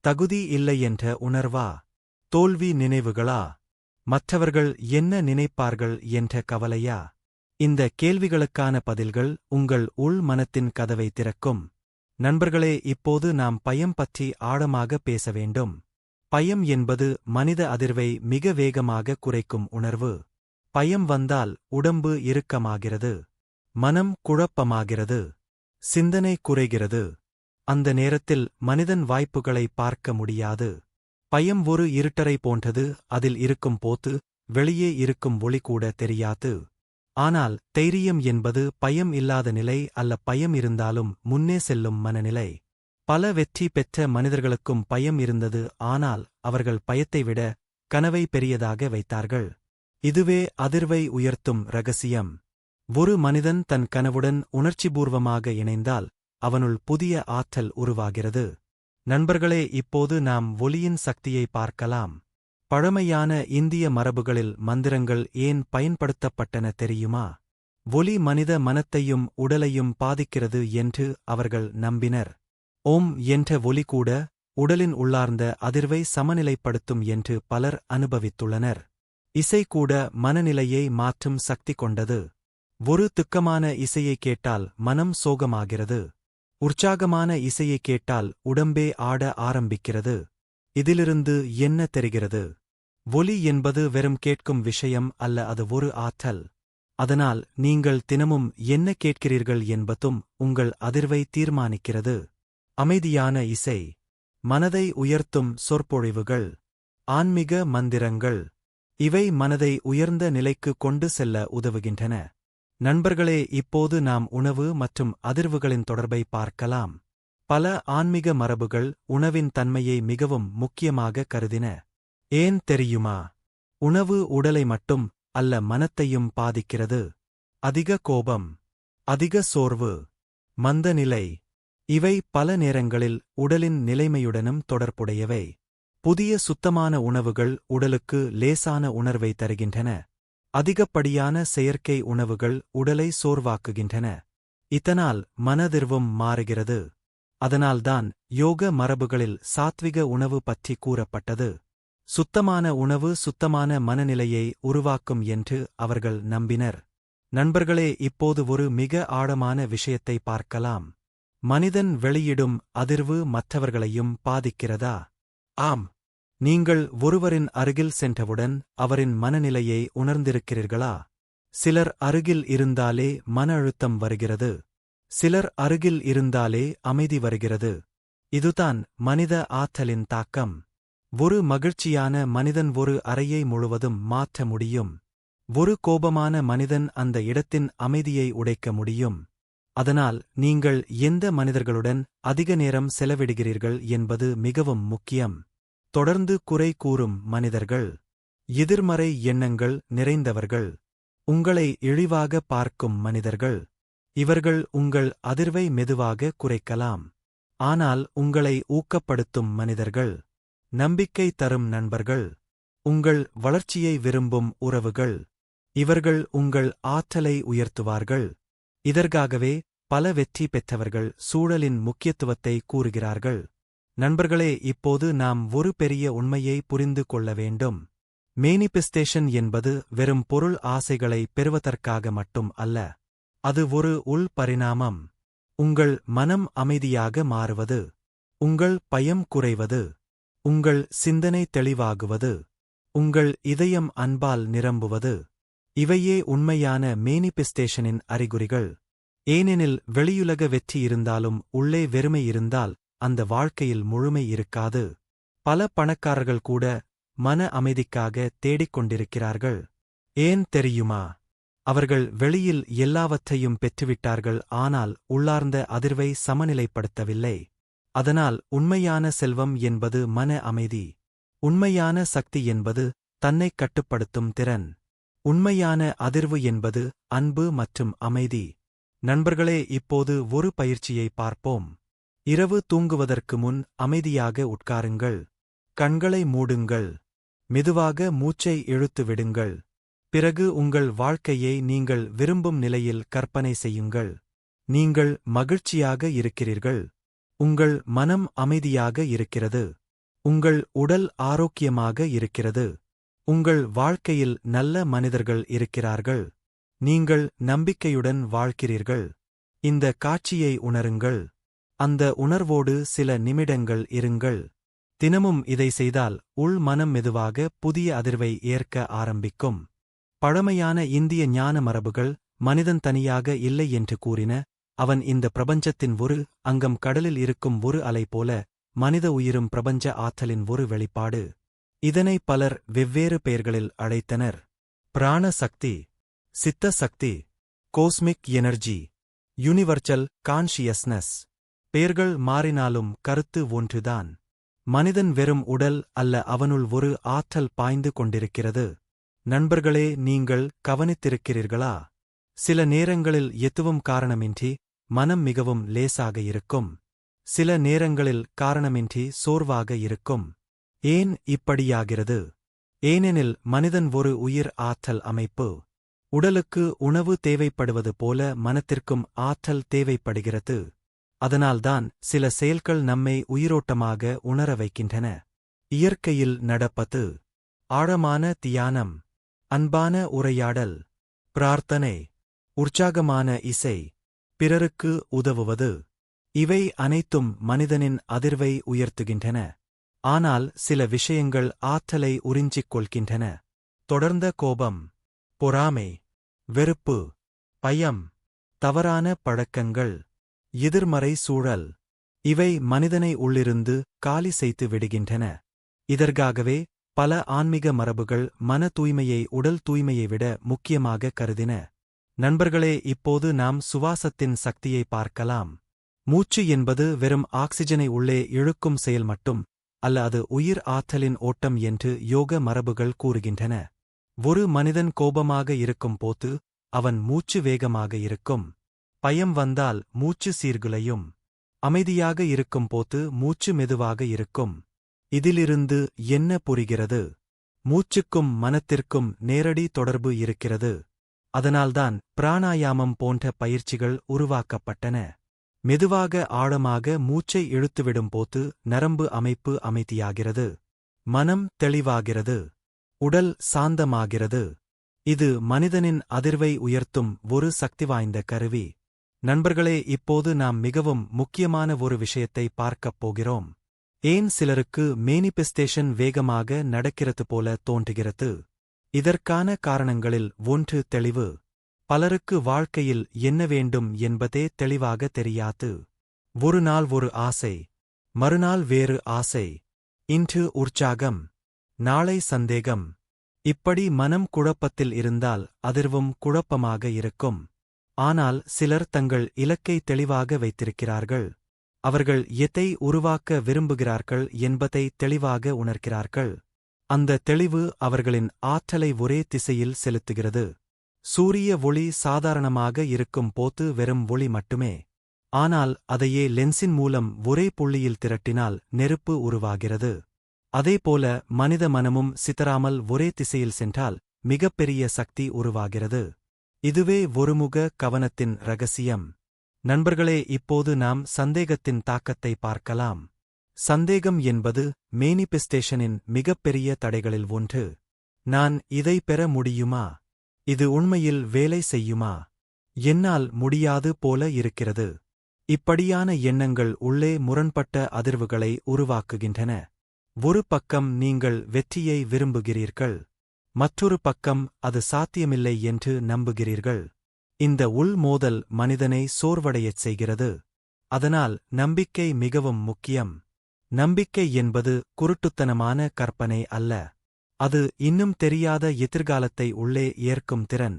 தகுதி இல்லை என்ற உணர்வா? தோல்வி நினைவுகளா? மற்றவர்கள் என்ன நினைப்பார்கள் என்ற கவலையா? இந்த கேள்விகளுக்கான பதில்கள் உங்கள் உள் மனத்தின் கதவை திறக்கும். நண்பர்களே, இப்போது நாம் பயம் பற்றி ஆழமாக பேச வேண்டும். பயம் என்பது மனித அதிர்வை மிக வேகமாக குறைக்கும் உணர்வு. பயம் வந்தால் உடம்பு இறுக்கமாகிறது, மனம் குழப்பமாகிறது, சிந்தனை குறைகிறது. அந்த நேரத்தில் மனிதன் வாய்ப்புகளை பார்க்க முடியாது. பயம் ஒரு இருட்டறை போன்றது. அதில் இருக்கும் போது வெளியே இருக்கும் ஒளி கூட தெரியாது. ஆனால் தைரியம் என்பது பயம் இல்லாத நிலை அல்ல. பயம் இருந்தாலும் முன்னே செல்லும் மனநிலை. பல வெற்றி பெற்ற மனிதர்களுக்கும் பயம் இருந்தது. ஆனால் அவர்கள் பயத்தை விட கனவை பெரியதாக வைத்தார்கள். இதுவே அதிர்வை உயர்த்தும் ரகசியம். ஒரு மனிதன் தன் கனவுடன் உணர்ச்சிபூர்வமாக இணைந்தால் அவனுள் புதிய ஆற்றல் உருவாகிறது. நண்பர்களே, இப்போது நாம் ஒலியின் சக்தியை பார்க்கலாம். பழமையான இந்திய மரபுகளில் மந்திரங்கள் ஏன் பயன்படுத்தப்பட்டன தெரியுமா? ஒலி மனித மனத்தையும் உடலையும் பாதிக்கிறது என்று அவர்கள் நம்பினர். ஓம் என்ற ஒலி கூட உடலின் உள்ளார்ந்த அதிர்வை சமநிலைப்படுத்தும் என்று பலர் அனுபவித்துள்ளனர். இசை கூட மனநிலையை மாற்றும் சக்தி கொண்டது. ஒரு துக்கமான இசையை கேட்டால் மனம் சோகமாகிறது. உற்சாகமான இசையை கேட்டால் உடம்பே ஆட ஆரம்பிக்கிறது. இதிலிருந்து என்ன தெரிகிறது? ஒலி என்பது வெறும் கேட்கும் விஷயம் அல்ல, அது ஒரு ஆற்றல். அதனால் நீங்கள் தினமும் என்ன கேட்கிறீர்கள் என்பதும் உங்கள் அதிர்வை தீர்மானிக்கிறது. அமைதியான இசை, மனதை உயர்த்தும் சொற்பொழிவுகள், ஆன்மீக மந்திரங்கள், இவை மனதை உயர்ந்த நிலைக்கு கொண்டு செல்ல உதவுகின்றன. நண்பர்களே, இப்போது நாம் உணவு மற்றும் அதிர்வுகளின் தொடர்பை பார்க்கலாம். பல ஆன்மீக மரபுகள் உணவின் தன்மையை மிகவும் முக்கியமாக கருதின. ஏன் தெரியுமா? உணவு உடலை மட்டும் அல்ல, மனத்தையும் பாதிக்கிறது. அதிக கோபம், அதிக சோர்வு, மந்தநிலை, இவை பல நேரங்களில் உடலின் நிலைமையுடனும் தொடர்புடையவை. புதிய சுத்தமான உணவுகள் உடலுக்கு லேசான உணர்வை தருகின்றன. அதிகப்படியான செயற்கை உணவுகள் உடலை சோர்வாக்குகின்றன. இதனால் மனதிர்வும் மாறுகிறது. அதனால்தான் யோக மரபுகளில் சாத்விக உணவு பற்றி கூறப்பட்டது. சுத்தமான உணவு சுத்தமான மனநிலையை உருவாக்கும் என்று அவர்கள் நம்பினர். நண்பர்களே, இப்போது ஒரு மிக ஆழமான விஷயத்தை பார்க்கலாம். மனிதன் வெளியிடும் அதிர்வு மற்றவர்களையும் பாதிக்கிறதா? ஆம். நீங்கள் ஒருவரின் அருகில் சென்றவுடன் அவரின் மனநிலையை உணர்ந்திருக்கிறீர்களா? சிலர் அருகில் இருந்தாலே மன அழுத்தம் வருகிறது. சிலர் அருகில் இருந்தாலே அமைதி வருகிறது. இதுதான் மனித ஆற்றலின் தாக்கம். ஒரு மகிழ்ச்சியான மனிதன் ஒரு அறையை முழுவதும் மாற்ற முடியும். ஒரு கோபமான மனிதன் அந்த இடத்தின் அமைதியை உடைக்க முடியும். அதனால் நீங்கள் எந்த மனிதர்களுடன் அதிக நேரம் செலவிடுகிறீர்கள் என்பது மிகவும் முக்கியம். தொடர்ந்து குறை கூறும் மனிதர்கள், எதிர்மறை எண்ணங்கள் நிறைந்தவர்கள், உங்களை இழிவாக பார்க்கும் மனிதர்கள், இவர்கள் உங்கள் அதிர்வை மெதுவாக குறைக்கலாம். ஆனால் உங்களை ஊக்கப்படுத்தும் மனிதர்கள், நம்பிக்கை தரும் நண்பர்கள், உங்கள் வளர்ச்சியை விரும்பும் உறவுகள், இவர்கள் உங்கள் ஆற்றலை உயர்த்துவார்கள். இதற்காகவே பல வெற்றி பெற்றவர்கள் சூழலின் முக்கியத்துவத்தை கூறுகிறார்கள். நண்பர்களே, இப்போது நாம் ஒரு பெரிய உண்மையை புரிந்து கொள்ள வேண்டும். மேனிபெஸ்டேஷன் என்பது வெறும் பொருள் ஆசைகளை பெறுவதற்காக மட்டும் அல்ல. அது ஒரு உள் பரிணாமம். உங்கள் மனம் அமைதியாக மாறுவது, உங்கள் பயம் குறைவது, உங்கள் சிந்தனை தெளிவாகுவது, உங்கள் இதயம் அன்பால் நிரம்புவது, இவையே உண்மையான மேனிபெஸ்டேஷனின் அறிகுறிகள். ஏனெனில் வெளியுலக வெற்றி இருந்தாலும் உள்ளே வெறுமை இருந்தால் அந்த வாழ்க்கையில் முழுமை இருக்காது. பல பணக்காரர்கள் கூட மன அமைதிக்காக தேடிக் கொண்டிருக்கிறார்கள். ஏன் தெரியுமா? அவர்கள் வெளியில் எல்லாவற்றையும் பெற்றுவிட்டார்கள், ஆனால் உள்ளார்ந்த அதிர்வை சமநிலைப்படுத்தவில்லை. அதனால் உண்மையான செல்வம் என்பது மன அமைதி. உண்மையான சக்தி என்பது தன்னைக் கட்டுப்படுத்தும் திறன். உண்மையான அதிர்வு என்பது அன்பு மற்றும் அமைதி. நண்பர்களே, இப்போது ஒரு பயிற்சியை பார்ப்போம். இரவு தூங்குவதற்கு முன் அமைதியாக உட்காருங்கள். கண்களை மூடுங்கள். மெதுவாக மூச்சை இழுத்து விடுங்கள். பிறகு உங்கள் வாழ்க்கையை நீங்கள் விரும்பும் நிலையில் கற்பனை செய்யுங்கள். நீங்கள் மகிழ்ச்சியாக இருக்கிறீர்கள். உங்கள் மனம் அமைதியாக இருக்கிறது. உங்கள் உடல் ஆரோக்கியமாக இருக்கிறது. உங்கள் வாழ்க்கையில் நல்ல மனிதர்கள் இருக்கிறார்கள். நீங்கள் நம்பிக்கையுடன் வாழ்கிறீர்கள். இந்த காட்சியை உணருங்கள். அந்த உணர்வோடு சில நிமிடங்கள் இருங்கள். தினமும் இதை செய்தால் உள் மனம் மெதுவாக புதிய அதிர்வை ஏற்க ஆரம்பிக்கும். பழமையான இந்திய ஞான மரபுகள் மனிதன் தனியாக இல்லை என்று கூறின. அவன் இந்த பிரபஞ்சத்தின் ஒரு அங்கம், கடலில் இருக்கும் ஒரு அலை போல. மனித உயிரும் பிரபஞ்ச ஆற்றலின் ஒரு வெளிப்பாடு. இதனை பலர் வெவ்வேறு பெயர்களில் அழைத்தனர். பிராண சக்தி, சித்த சக்தி, கோஸ்மிக் எனர்ஜி, யூனிவர்சல் கான்ஷியஸ்னஸ். பெயர்கள் மாறினாலும் கருத்து ஒன்றுதான். மனிதன் வெறும் உடல் அல்ல, அவனுள் ஒரு ஆற்றல் பாய்ந்து கொண்டிருக்கிறது. நண்பர்களே, நீங்கள் கவனித்திருக்கிறீர்களா? சில நேரங்களில் எதுவும் காரணமின்றி மனம் மிகவும் லேசாக இருக்கும். சில நேரங்களில் காரணமின்றி சோர்வாக இருக்கும். ஏன் இப்படியாகிறது? ஏனெனில் மனிதன் ஒரு உயிர் ஆற்றல் அமைப்பு. உடலுக்கு உணவு தேவைப்படுவது போல மனத்திற்கும் ஆற்றல் தேவைப்படுகிறது. அதனால்தான் சில செயல்கள் நம்மை உயிரோட்டமாக உணர வைக்கின்றன. இயற்கையில் நடப்பது, ஆழமான தியானம், அன்பான உரையாடல், பிரார்த்தனை, உற்சாகமான இசை, பிறருக்கு உதவுவது, இவை அனைத்தும் மனிதனின் அதிர்வை உயர்த்துகின்றன. ஆனால் சில விஷயங்கள் ஆற்றலை உறிஞ்சிக் கொள்கின்றன. தொடர்ந்த கோபம், பொறாமை, வெறுப்பு, பயம், தவறான பழக்கங்கள், எதிர்மறை சூழல், இவை மனிதனை உள்ளிருந்து காலி செய்து விடுகின்றன. இதற்காகவே பல ஆன்மீக மரபுகள் மன தூய்மையை உடல் தூய்மையை விட முக்கியமாக கருதின. நண்பர்களே, இப்போது நாம் சுவாசத்தின் சக்தியை பார்க்கலாம். மூச்சு என்பது வெறும் ஆக்சிஜனை உள்ளே இழுக்கும் செயல் மட்டும் அல்ல அது உயிர் ஆற்றலின் ஓட்டம் என்று யோக மரபுகள் கூறுகின்றன. ஒரு மனிதன் கோபமாக இருக்கும் போது அவன் மூச்சு வேகமாக இருக்கும். பயம் வந்தால் மூச்சு சீர்குலையும். அமைதியாக இருக்கும் போது மூச்சு மெதுவாக இருக்கும். இதிலிருந்து என்ன புரிகிறது? மூச்சுக்கும் மனத்திற்கும் நேரடி தொடர்பு இருக்கிறது. அதனால்தான் பிராணாயாமம் போன்ற பயிற்சிகள் உருவாக்கப்பட்டன. மெதுவாக ஆழமாக மூச்சை இழுத்துவிடும் போது நரம்பு அமைப்பு அமைதியாகிறது. மனம் தெளிவாகிறது. உடல் சாந்தமாகிறது. இது மனிதனின் அதிர்வை உயர்த்தும் ஒரு சக்திவாய்ந்த கருவி. நண்பர்களே, இப்போது நாம் மிகவும் முக்கியமான ஒரு விஷயத்தை பார்க்கப் போகிறோம். ஏன் சிலருக்கு மேனிபெஸ்டேஷன் வேகமாக நடக்கிறது போல தோன்றுகிறது? இதற்கான காரணங்களில் ஒன்று தெளிவு. பலருக்கு வாழ்க்கையில் என்ன வேண்டும் என்பதே தெளிவாக தெரியாது. ஒரு நாள் ஒரு ஆசை, மறுநாள் வேறு ஆசை, இன்று உற்சாகம், நாளை சந்தேகம். இப்படி மனம் குழப்பத்தில் இருந்தால் அதிர்வும் குழப்பமாக இருக்கும். ஆனால் சிலர் தங்கள் இலக்கை தெளிவாக வைத்திருக்கிறார்கள். அவர்கள் எதை உருவாக்க விரும்புகிறார்கள் என்பதை தெளிவாக உணர்கிறார்கள். அந்த தெளிவு அவர்களின் ஆற்றலை ஒரே திசையில் செலுத்துகிறது. சூரிய ஒளி சாதாரணமாக இருக்கும் போது வெறும் ஒளி மட்டுமே. ஆனால் அதையே லென்ஸின் மூலம் ஒரே புள்ளியில் திரட்டினால் நெருப்பு உருவாகிறது. அதேபோல மனித மனமும் சிதறாமல் ஒரே திசையில் சென்றால் மிகப்பெரிய சக்தி உருவாகிறது. இதுவே ஒருமுக கவனத்தின் ரகசியம். நண்பர்களே, இப்போது நாம் சந்தேகத்தின் தாக்கத்தை பார்க்கலாம். சந்தேகம் என்பது மேனிபெஸ்டேஷனின் மிகப்பெரிய தடைகளில் ஒன்று. நான் இதை பெற முடியுமா? இது உண்மையில் வேலை செய்யுமா? என்னால் முடியாது போல இருக்கிறது. இப்படியான எண்ணங்கள் உள்ளே முரண்பட்ட அதிர்வுகளை உருவாக்குகின்றன. ஒரு பக்கம் நீங்கள் வெற்றியை விரும்புகிறீர்கள். மற்றொரு பக்கம் அது சாத்தியமில்லை என்று நம்புகிறீர்கள். இந்த உள் மோதல் மனிதனை சோர்வடையச் செய்கிறது. அதனால் நம்பிக்கை மிகவும் முக்கியம். நம்பிக்கை என்பது குருட்டுத்தனமான கற்பனை அல்ல. அது இன்னும் தெரியாத எதிர்காலத்தை உள்ளே ஏற்கும் திறன்.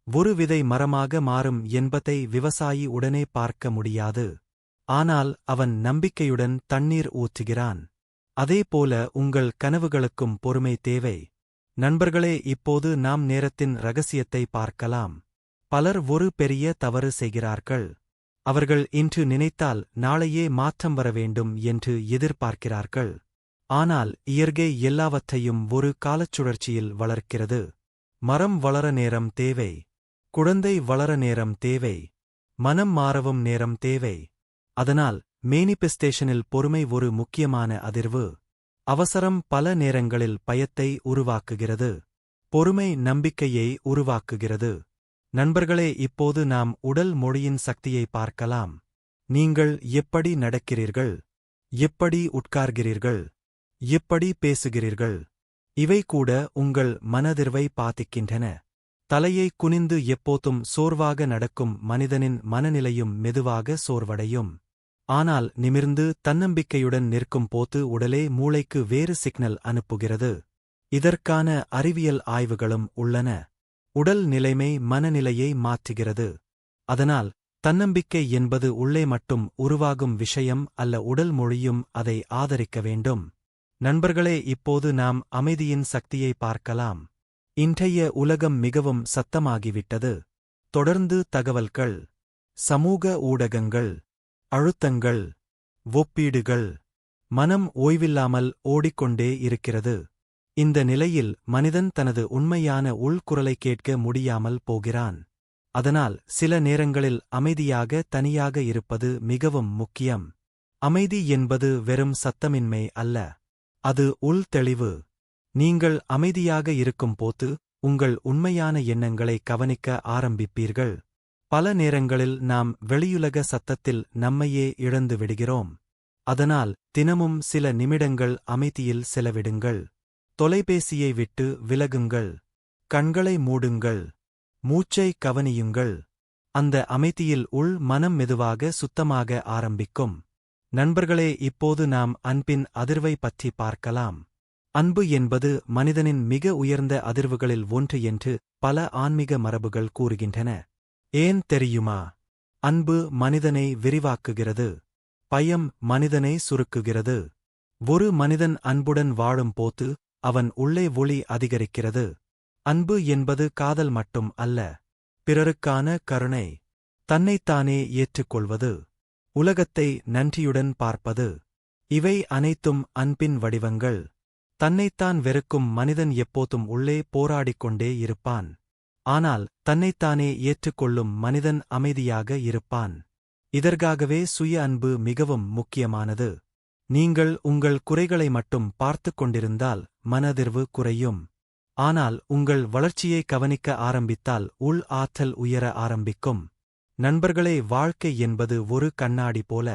ஒரு விதை மரமாக மாறும் என்பதை விவசாயி உடனே பார்க்க முடியாது. ஆனால் அவன் நம்பிக்கையுடன் தண்ணீர் ஊற்றுகிறான். அதேபோல உங்கள் கனவுகளுக்கும் பொறுமை தேவை. நண்பர்களே, இப்போது நாம் நேரத்தின் ரகசியத்தை பார்க்கலாம். பலர் ஒரு பெரிய தவறு செய்கிறார்கள். அவர்கள் இன்று நினைத்தால் நாளையே மாற்றம் வர வேண்டும் என்று எதிர்பார்க்கிறார்கள். ஆனால் இயற்கை எல்லாவற்றையும் ஒரு காலச்சுழற்சியில் வளர்க்கிறது. மரம் வளர நேரம் தேவை. குழந்தை வளர நேரம் தேவை. மனம் மாறவும் நேரம் தேவை. அதனால் மேனிபெஸ்டேஷனில் பொறுமை ஒரு முக்கியமான அதிர்வு. அவசரம் பல நேரங்களில் பயத்தை உருவாக்குகிறது. பொறுமை நம்பிக்கையை உருவாக்குகிறது. நண்பர்களே, இப்போது நாம் உடல் மொழியின் சக்தியை பார்க்கலாம். நீங்கள் எப்படி நடக்கிறீர்கள்? எப்படி உட்கார்கிறீர்கள்? எப்படி பேசுகிறீர்கள்? இவை கூட உங்கள் மனதிர்வை பாதிக்கின்றன. தலையை குனிந்து எப்போதும் சோர்வாக நடக்கும் மனிதனின் மனநிலையும் மெதுவாக சோர்வடையும். ஆனால் நிமிர்ந்து தன்னம்பிக்கையுடன் நிற்கும் போது உடலே மூளைக்கு வேறு சிக்னல் அனுப்புகிறது. இதற்கான அறிவியல் ஆய்வுகளும் உள்ளன. உடல் நிலைமை மனநிலையை மாற்றுகிறது. அதனால் தன்னம்பிக்கை என்பது உள்ளே மட்டும் உருவாகும் விஷயம் அல்ல, உடல் மொழியும் அதை ஆதரிக்க வேண்டும். நண்பர்களே, இப்போது நாம் அமைதியின் சக்தியை பார்க்கலாம். இன்றைய உலகம் மிகவும் சத்தமாகிவிட்டது. தொடர்ந்து தகவல்கள், சமூக ஊடகங்கள், அழுத்தங்கள், ஒப்பீடுகள். மனம் ஓய்வில்லாமல் ஓடிக்கொண்டே இருக்கிறது. இந்த நிலையில் மனிதன் தனது உண்மையான உள்குரலை கேட்க முடியாமல் போகிறான். அதனால் சில நேரங்களில் அமைதியாக தனியாக இருப்பது மிகவும் முக்கியம். அமைதி என்பது வெறும் சத்தமின்மை அல்ல. அது உள் தெளிவு. நீங்கள் அமைதியாக இருக்கும்போது உங்கள் உண்மையான எண்ணங்களை கவனிக்க ஆரம்பிப்பீர்கள். பல நேரங்களில் நாம் வெளியுலக சத்தத்தில் நம்மையே இழந்து விடுகிறோம். அதனால் தினமும் சில நிமிடங்கள் அமைதியில் செலவிடுங்கள். தொலைபேசியை விட்டு விலகுங்கள். கண்களை மூடுங்கள். மூச்சை கவனியுங்கள். அந்த அமைதியில் உள் மனம் மெதுவாக சுத்தமாக ஆரம்பிக்கும். நண்பர்களே, இப்போது நாம் அன்பின் அதிர்வை பற்றி பார்க்கலாம். அன்பு என்பது மனிதனின் மிக உயர்ந்த அதிர்வுகளில் ஒன்று என்று பல ஆன்மீக மரபுகள் கூறுகின்றன. ஏன் தெரியுமா? அன்பு மனிதனை விரிவாக்குகிறது. பயம் மனிதனை சுருக்குகிறது. ஒரு மனிதன் அன்புடன் வாழும் போது அவன் உள்ளே ஒளி அதிகரிக்கிறது. அன்பு என்பது காதல் மட்டும் அல்ல. பிறருக்கான கருணை, தன்னைத்தானே ஏற்றுக்கொள்வது, உலகத்தை நன்றியுடன் பார்ப்பது, இவை அனைத்தும் அன்பின் வடிவங்கள். தன்னைத்தான் வெறுக்கும் மனிதன் எப்போதும் உள்ளே போராடிக் கொண்டே இருப்பான். ஆனால் தன்னைத்தானே ஏற்றுக்கொள்ளும் மனிதன் அமைதியாக இருப்பான். இதற்காகவே சுய அன்பு மிகவும் முக்கியமானது. நீங்கள் உங்கள் குறைகளை மட்டும் பார்த்துக் கொண்டிருந்தால் மனதிர்வு குறையும். ஆனால் உங்கள் வளர்ச்சியை கவனிக்க ஆரம்பித்தால் உள் ஆற்றல் உயர ஆரம்பிக்கும். நண்பர்களே, வாழ்க்கை என்பது ஒரு கண்ணாடி போல.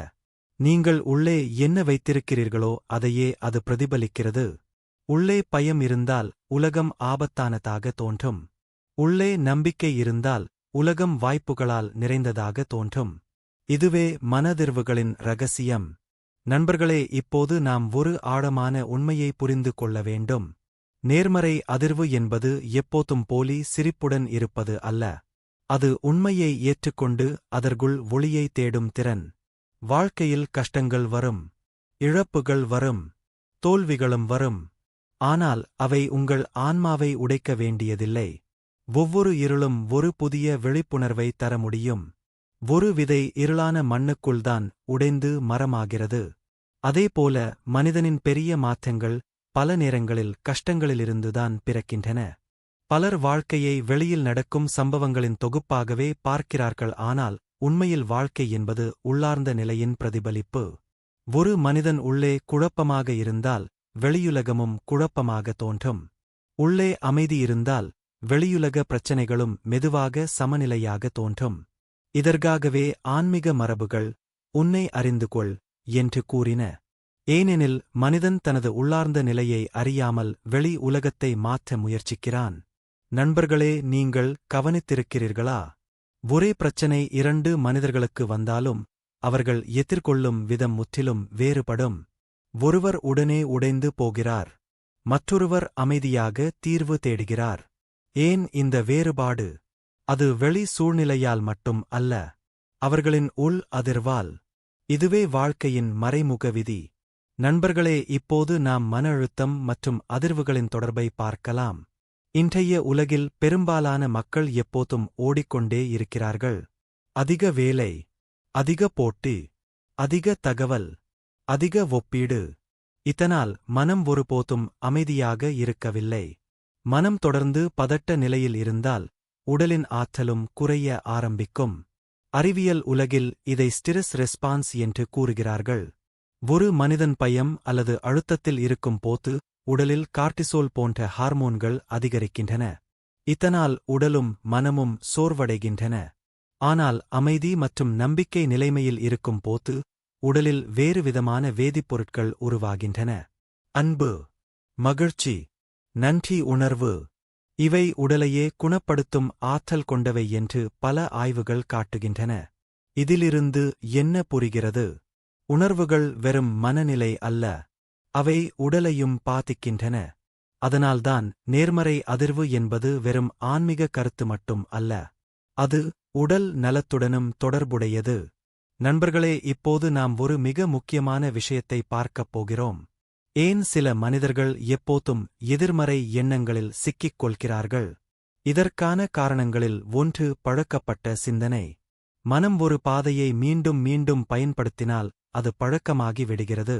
நீங்கள் உள்ளே என்ன வைத்திருக்கிறீர்களோ அதையே அது பிரதிபலிக்கிறது. உள்ளே பயம் இருந்தால் உலகம் ஆபத்தானதாக தோன்றும். உள்ளே நம்பிக்கை இருந்தால் உலகம் வாய்ப்புகளால் நிறைந்ததாக தோன்றும். இதுவே மனதிர்வுகளின் ரகசியம். நண்பர்களே, இப்போது நாம் ஒரு ஆழமான உண்மையை புரிந்து கொள்ள வேண்டும். நேர்மறை அதிர்வு என்பது எப்போதும் போலி சிரிப்புடன் இருப்பது அல்ல. அது உண்மையை ஏற்றுக்கொண்டு அதற்குள் ஒளியை தேடும் திறன். வாழ்க்கையில் கஷ்டங்கள் வரும், இழப்புகள் வரும், தோல்விகளும் வரும். ஆனால் அவை உங்கள் ஆன்மாவை உடைக்க வேண்டியதில்லை. ஒவ்வொரு இருளும் ஒரு புதிய விழிப்புணர்வை தர முடியும். ஒரு விதை இருளான மண்ணுக்குள்தான் உடைந்து மரமாகிறது. அதேபோல மனிதனின் பெரிய மாற்றங்கள் பல நேரங்களில் கஷ்டங்களிலிருந்துதான் பிறக்கின்றன. பலர் வாழ்க்கையை வெளியில் நடக்கும் சம்பவங்களின் தொகுப்பாகவே பார்க்கிறார்கள். ஆனால் உண்மையில் வாழ்க்கை என்பது உள்ளார்ந்த நிலையின் பிரதிபலிப்பு. ஒரு மனிதன் உள்ளே குழப்பமாக இருந்தால் வெளியுலகமும் குழப்பமாக தோன்றும். உள்ளே அமைதி இருந்தால் வெளியுலக பிரச்சனைகளும் மெதுவாக சமநிலையாக தோன்றும். இதற்காகவே ஆன்மீக மரபுகள் உன்னை அறிந்து கொள் என்று கூறின. ஏனெனில் மனிதன் தனது உள்ளார்ந்த நிலையை அறியாமல் வெளி உலகத்தை மாற்ற முயற்சிக்கிறான். நண்பர்களே, நீங்கள் கவனித்திருக்கிறீர்களா? ஒரே பிரச்சனை இரண்டு மனிதர்களுக்கு வந்தாலும் அவர்கள் எதிர்கொள்ளும் விதம் முற்றிலும் வேறுபடும். ஒருவர் உடனே உடைந்து போகிறார், மற்றொருவர் அமைதியாக தீர்வு தேடுகிறார். ஏன் இந்த வேறுபாடு? அது வெளி சூழ்நிலையால் மட்டும் அல்ல, அவர்களின் உள் அதிர்வால். இதுவே வாழ்க்கையின் மறைமுக விதி. நண்பர்களே, இப்போது நாம் மன அழுத்தம் மற்றும் அதிர்வுகளின் தொடர்பை பார்க்கலாம். இன்றைய உலகில் பெரும்பாலான மக்கள் எப்போதும் ஓடிக்கொண்டே இருக்கிறார்கள். அதிக வேலை, அதிக போட்டி, அதிக தகவல், அதிக ஒப்பீடு. இதனால் மனம் ஒருபோதும் அமைதியாக இருக்கவில்லை. மனம் தொடர்ந்து பதட்ட நிலையில் இருந்தால் உடலின் ஆற்றலும் குறைய ஆரம்பிக்கும். அறிவியல் உலகில் இதை ஸ்ட்ரெஸ் ரெஸ்பான்ஸ் என்று கூறுகிறார்கள். ஒரு மனிதன் பயம் அல்லது அழுத்தத்தில் இருக்கும் போது உடலில் கார்டிசோல் போன்ற ஹார்மோன்கள் அதிகரிக்கின்றன. இதனால் உடலும் மனமும் சோர்வடைகின்றன. ஆனால் அமைதி மற்றும் நம்பிக்கை நிலைமையில் இருக்கும் போது உடலில் வேறுவிதமான வேதிப்பொருட்கள் உருவாகின்றன. அன்பு, மகிழ்ச்சி, நன்றி உணர்வு, இவை உடலையே குணப்படுத்தும் ஆற்றல் கொண்டவை என்று பல ஆய்வுகள் காட்டுகின்றன. இதிலிருந்து என்ன புரிகிறது? உணர்வுகள் வெறும் மனநிலை அல்ல, அவை உடலையும் பாதிக்கின்றன. அதனால்தான் நேர்மறை அதிர்வு என்பது வெறும் ஆன்மீக கருத்து மட்டும் அல்ல, அது உடல் நலத்துடனும் தொடர்புடையது. நண்பர்களே, இப்போது நாம் ஒரு மிக முக்கியமான விஷயத்தை பார்க்கப் போகிறோம். ஏன் சில மனிதர்கள் எப்போதும் எதிர்மறை எண்ணங்களில் சிக்கிக் கொள்கிறார்கள்? இதற்கான காரணங்களில் ஒன்று பழக்கப்பட்ட சிந்தனை. மனம் ஒரு பாதையை மீண்டும் மீண்டும் பயன்படுத்தினால் அது பழக்கமாகி விடுகிறது.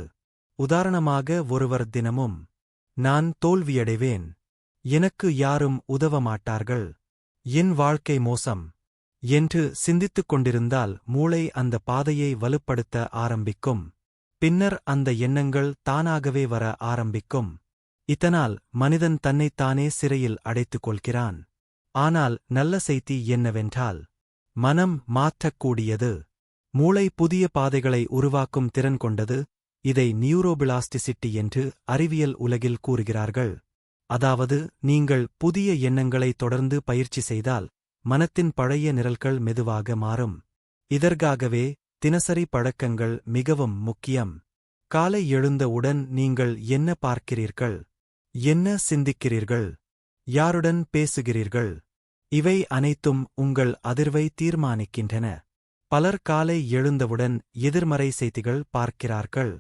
உதாரணமாக, ஒருவர் தினமும் நான் தோல்வியடைவேன், எனக்கு யாரும் உதவ மாட்டார்கள், என் வாழ்க்கை மோசம் என்று சிந்தித்துக் கொண்டிருந்தால் மூளை அந்த பாதையை வலுப்படுத்த ஆரம்பிக்கும். பின்னர் அந்த எண்ணங்கள் தானாகவே வர ஆரம்பிக்கும். இதனால் மனிதன் தன்னைத்தானே சிறையில் அடைத்துக் கொள்கிறான். ஆனால் நல்ல செய்தி என்னவென்றால், மனம் மாற்றக்கூடியது. மூளை புதிய பாதைகளை உருவாக்கும் திறன் கொண்டது. இதை நியூரோபிளாஸ்டிசிட்டி என்று அறிவியல் உலகில் கூறுகிறார்கள். அதாவது, நீங்கள் புதிய எண்ணங்களை தொடர்ந்து பயிற்சி செய்தால் மனத்தின் பழைய நிரல்கள் மெதுவாக மாறும். இதற்காகவே தினசரி பழக்கங்கள் மிகவும் முக்கியம். காலை எழுந்தவுடன் நீங்கள் என்ன பார்க்கிறீர்கள்? என்ன சிந்திக்கிறீர்கள்? யாருடன் பேசுகிறீர்கள்? இவை அனைத்தும் உங்கள் அதிர்வை தீர்மானிக்கின்றன. பலர் காலை எழுந்தவுடன் எதிர்மறை செய்திகள் பார்க்கிறார்கள்.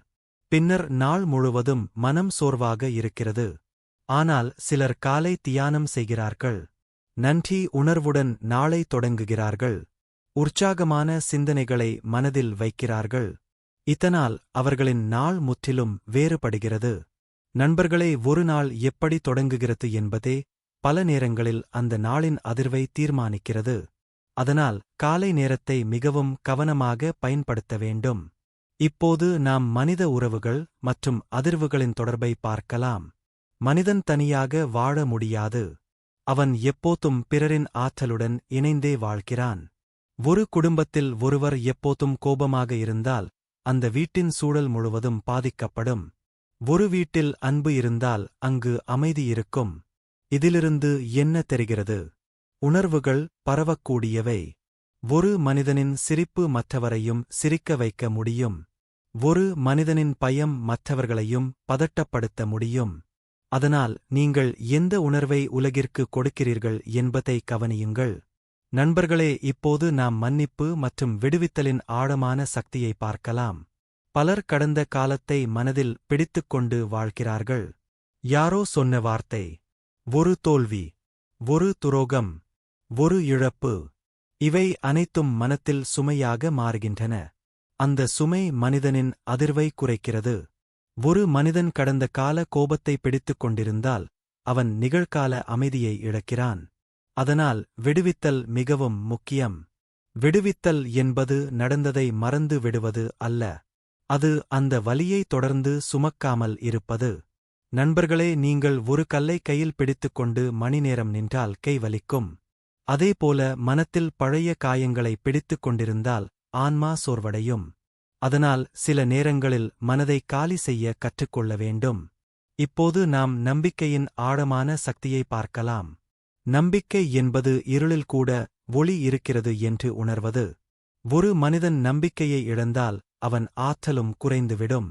பின்னர் நாள் முழுவதும் மனம் சோர்வாக இருக்கிறது. ஆனால் சிலர் காலை தியானம் செய்கிறார்கள். நன்றி உணர்வுடன் நாளை தொடங்குகிறார்கள். உற்சாகமான சிந்தனைகளை மனதில் வைக்கிறார்கள். இதனால் அவர்களின் நாள் முற்றிலும் வேறுபடுகிறது. நண்பர்களே, ஒரு நாள் எப்படி தொடங்குகிறது என்பதே பல நேரங்களில் அந்த நாளின் அதிர்வை தீர்மானிக்கிறது. அதனால் காலை நேரத்தை மிகவும் கவனமாக பயன்படுத்த வேண்டும். இப்போது நாம் மனித உறவுகள் மற்றும் அதிர்வுகளின் தொடர்பை பார்க்கலாம். மனிதன் தனியாக வாழ முடியாது. அவன் எப்போதும் பிறரின் ஆற்றலுடன் இணைந்தே வாழ்கிறான். ஒரு குடும்பத்தில் ஒருவர் எப்போதும் கோபமாக இருந்தால் அந்த வீட்டின் சூழல் முழுவதும் பாதிக்கப்படும். ஒரு வீட்டில் அன்பு இருந்தால் அங்கு அமைதி இருக்கும். இதிலிருந்து என்ன தெரிகிறது? உணர்வுகள் பரவக்கூடியவை. ஒரு மனிதனின் சிரிப்பு மற்றவரையும் சிரிக்க வைக்க முடியும். ஒரு மனிதனின் பயம் மற்றவர்களையும் பதட்டப்படுத்த முடியும். அதனால் நீங்கள் எந்த உணர்வை உலகிற்கு கொடுக்கிறீர்கள் என்பதை கவனியுங்கள். நண்பர்களே, இப்போது நாம் மன்னிப்பு மற்றும் விடுவித்தலின் ஆழமான சக்தியை பார்க்கலாம். பலர் கடந்த காலத்தை மனதில் பிடித்துக்கொண்டு வாழ்கிறார்கள். யாரோ சொன்ன வார்த்தை, ஒரு தோல்வி, ஒரு துரோகம், ஒரு இழப்பு, இவை அனைத்தும் மனத்தில் சுமையாக மாறுகின்றன. அந்த சுமை மனிதனின் அதிர்வை குறைக்கிறது. ஒரு மனிதன் கடந்த கால கோபத்தை பிடித்துக் கொண்டிருந்தால் அவன் நிகழ்கால அமைதியை இழக்கிறான். அதனால் விடுவித்தல் மிகவும் முக்கியம். விடுவித்தல் என்பது நடந்ததை மறந்து விடுவது அல்ல. அது அந்த வலியை தொடர்ந்து சுமக்காமல் இருப்பது. நண்பர்களே, நீங்கள் ஒரு கல்லை கையில் பிடித்துக்கொண்டு மணி நேரம் நின்றால் கை வலிக்கும். அதேபோல மனத்தில் பழைய காயங்களை பிடித்துக் கொண்டிருந்தால் ஆன்மா சோர்வடையும். அதனால் சில நேரங்களில் மனதை காலி செய்ய கற்றுக்கொள்ள வேண்டும். இப்போது நாம் நம்பிக்கையின் ஆழமான சக்தியை பார்க்கலாம். நம்பிக்கை என்பது இருளில் கூட ஒளி இருக்கிறது என்று உணர்வது. ஒரு மனிதன் நம்பிக்கையை இழந்தால் அவன் ஆற்றலும் குறைந்துவிடும்.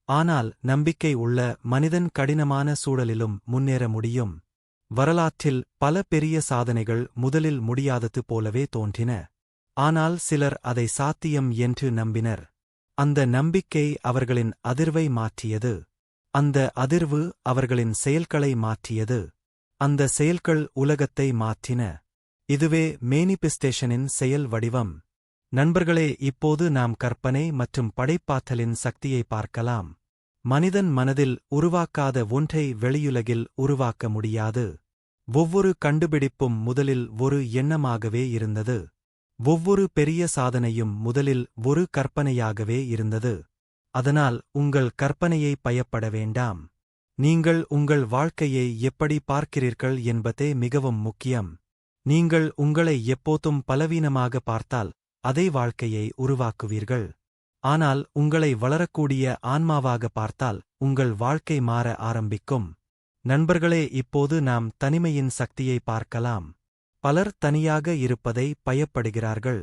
ஆனால் நம்பிக்கை உள்ள மனிதன் கடினமான சூழலிலும் முன்னேற முடியும். வரலாற்றில் பல பெரிய சாதனைகள் முதலில் முடியாதது போலவே தோன்றின. ஆனால் சிலர் அதை சாத்தியம் என்று நம்பினர். அந்த நம்பிக்கை அவர்களின் அதிர்வை மாற்றியது. அந்த அதிர்வு அவர்களின் செயல்களை மாற்றியது. அந்த செயல்கள் உலகத்தை மாற்றின. இதுவே மேனிபெஸ்டேஷனின் செயல் வடிவம். நண்பர்களே, இப்போது நாம் கற்பனை மற்றும் படைப்பாற்றலின் சக்தியை பார்க்கலாம். மனிதன் மனதில் உருவாக்காத ஒன்றை வெளியுலகில் உருவாக்க முடியாது. ஒவ்வொரு கண்டுபிடிப்பும் முதலில் ஒரு எண்ணமாகவே இருந்தது. ஒவ்வொரு பெரிய சாதனையும் முதலில் ஒரு கற்பனையாகவே இருந்தது. அதனால் உங்கள் கற்பனையை பயப்பட வேண்டாம். நீங்கள் உங்கள் வாழ்க்கையை எப்படி பார்க்கிறீர்கள் என்பதே மிகவும் முக்கியம். நீங்கள் உங்களை எப்போதும் பலவீனமாக பார்த்தால் அதே வாழ்க்கையை உருவாக்குவீர்கள். ஆனால் உங்களை வளரக்கூடிய ஆன்மாவாக பார்த்தால் உங்கள் வாழ்க்கை மாற ஆரம்பிக்கும். நண்பர்களே, இப்போது நாம் தனிமையின் சக்தியை பார்க்கலாம். பலர் தனியாக இருப்பதை பயப்படுகிறார்கள்.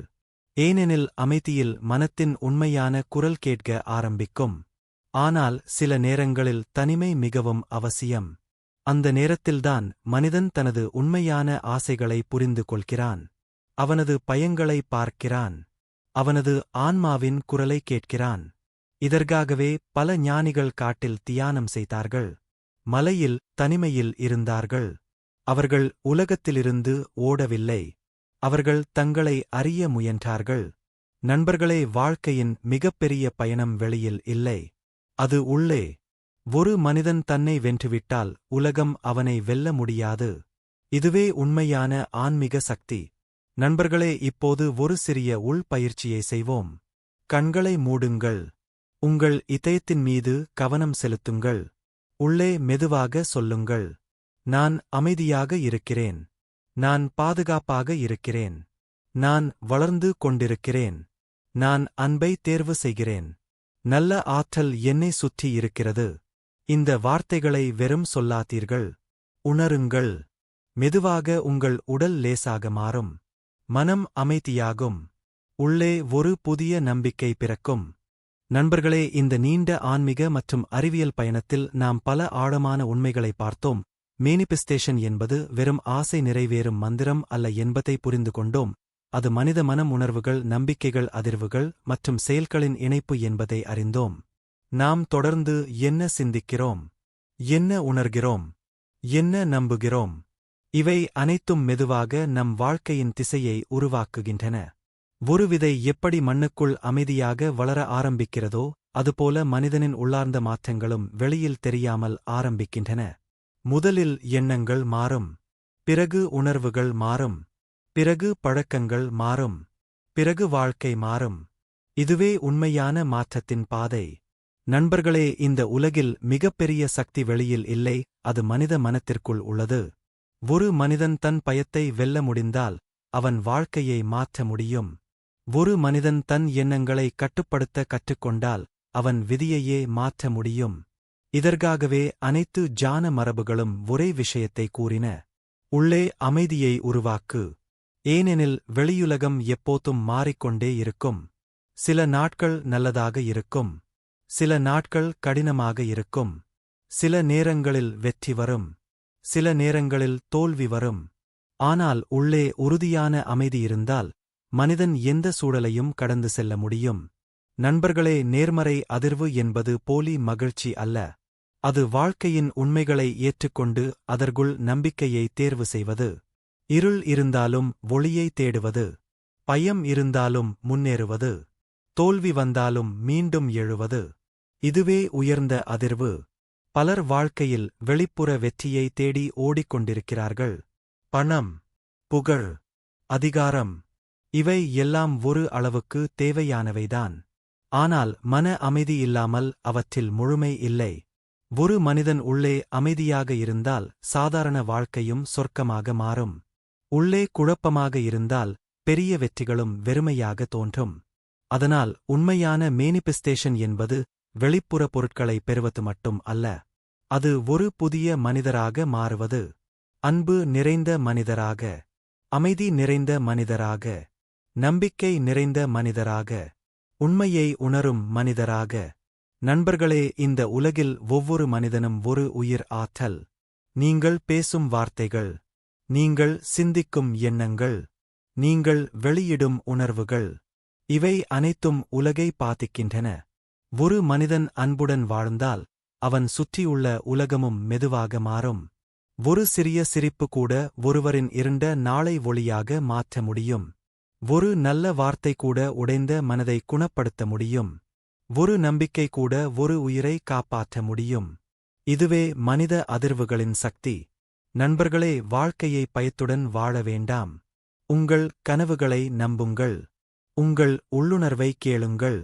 ஏனெனில் அமைதியில் மனத்தின் உண்மையான குரல் கேட்க ஆரம்பிக்கும். ஆனால் சில நேரங்களில் தனிமை மிகவும் அவசியம். அந்த நேரத்தில்தான் மனிதன் தனது உண்மையான ஆசைகளை புரிந்து கொள்கிறான். அவனது பயங்களை பார்க்கிறான். அவனது ஆன்மாவின் குரலை கேட்கிறான். இதற்காகவே பல ஞானிகள் காட்டில் தியானம் செய்தார்கள். மலையில் தனிமையில் இருந்தார்கள். அவர்கள் உலகத்திலிருந்து ஓடவில்லை. அவர்கள் தங்களை அறிய முயன்றார்கள். நண்பர்களே, வாழ்க்கையின் மிகப்பெரிய பயணம் வெளியில் இல்லை. அது உள்ளே. ஒரு மனிதன் தன்னை வென்றுவிட்டால் உலகம் அவனை வெல்ல முடியாது. இதுவே உண்மையான ஆன்மீக சக்தி. நண்பர்களே, இப்போது ஒரு சிறிய உள் பயிற்சியை செய்வோம். கண்களை மூடுங்கள். உங்கள் இதயத்தின் மீது கவனம் செலுத்துங்கள். உள்ளே மெதுவாக சொல்லுங்கள், நான் அமைதியாக இருக்கிறேன். நான் பாதுகாப்பாக இருக்கிறேன். நான் வளர்ந்து கொண்டிருக்கிறேன். நான் அன்பை தேர்வு செய்கிறேன். நல்ல ஆற்றல் என்னை சுற்றி இருக்கிறது. இந்த வார்த்தைகளை வெறும் சொல்லாதீர்கள். உணருங்கள். மெதுவாக உங்கள் உடல் லேசாக மாறும். மனம் அமைதியாகும். உள்ளே ஒரு புதிய நம்பிக்கை பிறக்கும். நண்பர்களே, இந்த நீண்ட ஆன்மீக மற்றும் அறிவியல் பயணத்தில் நாம் பல ஆழமான உண்மைகளை பார்த்தோம். மேனிபெஸ்டேஷன் என்பது வெறும் ஆசை நிறைவேறும் மந்திரம் அல்ல என்பதை புரிந்து கொண்டோம். அது மனித மனம், உணர்வுகள், நம்பிக்கைகள், அதிர்வுகள் மற்றும் செயல்களின் இணைப்பு என்பதை அறிந்தோம். நாம் தொடர்ந்து என்ன சிந்திக்கிறோம், என்ன உணர்கிறோம், என்ன நம்புகிறோம், இவை அனைத்தும் மெதுவாக நம் வாழ்க்கையின் திசையை உருவாக்குகின்றன. ஒரு விதை எப்படி மண்ணுக்குள் அமைதியாக வளர ஆரம்பிக்கிறதோ அதுபோல மனிதனின் உள்ளார்ந்த மாற்றங்களும் வெளியில் தெரியாமல் ஆரம்பிக்கின்றன. முதலில் எண்ணங்கள் மாறும், பிறகு உணர்வுகள் மாறும், பிறகு பழக்கங்கள் மாறும், பிறகு வாழ்க்கை மாறும். இதுவே உண்மையான மாற்றத்தின் பாதை. நண்பர்களே, இந்த உலகில் மிகப்பெரிய சக்தி வெளியில் இல்லை, அது மனித மனத்திற்குள் உள்ளது. ஒரு மனிதன் தன் பயத்தை வெல்ல முடிந்தால் அவன் வாழ்க்கையை மாற்ற முடியும். ஒரு மனிதன் தன் எண்ணங்களை கட்டுப்படுத்த கற்றுக்கொண்டால் அவன் விதியையே மாற்ற முடியும். இதற்காகவே அனைத்து ஜான மரபுகளும் ஒரே விஷயத்தை கூறின: உள்ளே அமைதியை உருவாக்கு. ஏனெனில் வெளியுலகம் எப்போதும் மாறிக்கொண்டே இருக்கும். சில நாட்கள் நல்லதாக இருக்கும், சில நாட்கள் கடினமாக இருக்கும், சில நேரங்களில் வெற்றி வரும், சில நேரங்களில் தோல்வி வரும். ஆனால் உள்ளே உறுதியான அமைதி இருந்தால் மனிதன் எந்த சூழலையும் கடந்து செல்ல முடியும். நண்பர்களே, நேர்மறை அதிர்வு என்பது போலி மகிழ்ச்சி அல்ல. அது வாழ்க்கையின் உண்மைகளை ஏற்றுக்கொண்டு அதற்குள் நம்பிக்கையை தேர்வு செய்வது. இருள் இருந்தாலும் ஒளியை தேடுவது, பயம் இருந்தாலும் முன்னேறுவது, தோல்வி வந்தாலும் மீண்டும் எழுவது. இதுவே உயர்ந்த அதிர்வு. பலர் வாழ்க்கையில் வெளிப்புற வெற்றியை தேடி ஓடிக்கொண்டிருக்கிறார்கள். பணம், புகழ், அதிகாரம், இவை எல்லாம் ஒரு அளவுக்கு தேவையானவைதான். ஆனால் மன அமைதி இல்லாமல் அவற்றில் முழுமை இல்லை. ஒரு மனிதன் உள்ளே அமைதியாக இருந்தால் சாதாரண வாழ்க்கையும் சொர்க்கமாக மாறும். உள்ளே குழப்பமாக இருந்தால் பெரிய வெற்றிகளும் வெறுமையாக தோன்றும். அதனால் உண்மையான மேனிபெஸ்டேஷன் என்பது வெளிப்புற பொருட்களை பெறுவது மட்டும் அல்ல. அது ஒரு புதிய மனிதராக மாறுவது. அன்பு நிறைந்த மனிதராக, அமைதி நிறைந்த மனிதராக, நம்பிக்கை நிறைந்த மனிதராக, உண்மையை உணரும் மனிதராக. நண்பர்களே, இந்த உலகில் ஒவ்வொரு மனிதனும் ஒரு உயிர் ஆற்றல். நீங்கள் பேசும் வார்த்தைகள், நீங்கள் சிந்திக்கும் எண்ணங்கள், நீங்கள் வெளியிடும் உணர்வுகள், இவை அனைத்தும் உலகை பாதிக்கின்றன. ஒரு மனிதன் அன்புடன் வாழ்ந்தால் அவன் சுற்றியுள்ள உலகமும் மெதுவாக மாறும். ஒரு சிறிய சிரிப்பு கூட ஒருவரின் இருண்ட நாளை ஒளியாக மாற்ற முடியும். ஒரு நல்ல வார்த்தை கூட உடைந்த மனதை குணப்படுத்த முடியும். ஒரு நம்பிக்கை கூட ஒரு உயிரை காப்பாற்ற முடியும். இதுவே மனித அதிர்வுகளின் சக்தி. நண்பர்களே, வாழ்க்கையை பயத்துடன் வாழ வேண்டாம். உங்கள் கனவுகளை நம்புங்கள். உங்கள் உள்ளுணர்வை கேளுங்கள்.